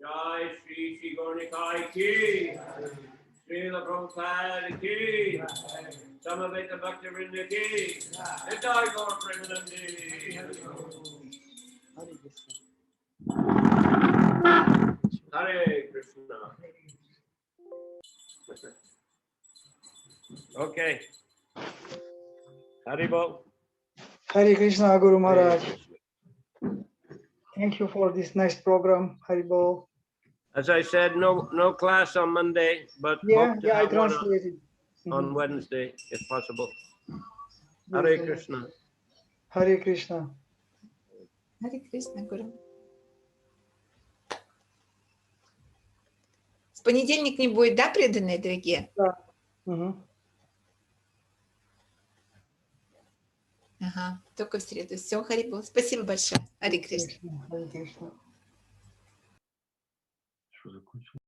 Jai Shri Shri Gornikai ki, Srila Prabhupada ki, Samaveta Bhaktivinoda ki, Nitai Gaur Premanandi. Hare Krishna. Okay. Haribol.
Hare Krishna, Guru Maharaj. Thank you for this nice program, Haribol.
As I said, no class on Monday, but
Yeah,
hope to
I
have one
translated.
on Wednesday, if possible.
Yes,
Hare
yes.
Krishna.
Hare Krishna.
Hare Кришна, Гуру. В понедельник не будет, да, преданные, дорогие?
Да. Угу.
Ага, только в среду. Все, Харибол. Спасибо большое. Харе Кришна.
Hare Krishna.
Что закончил?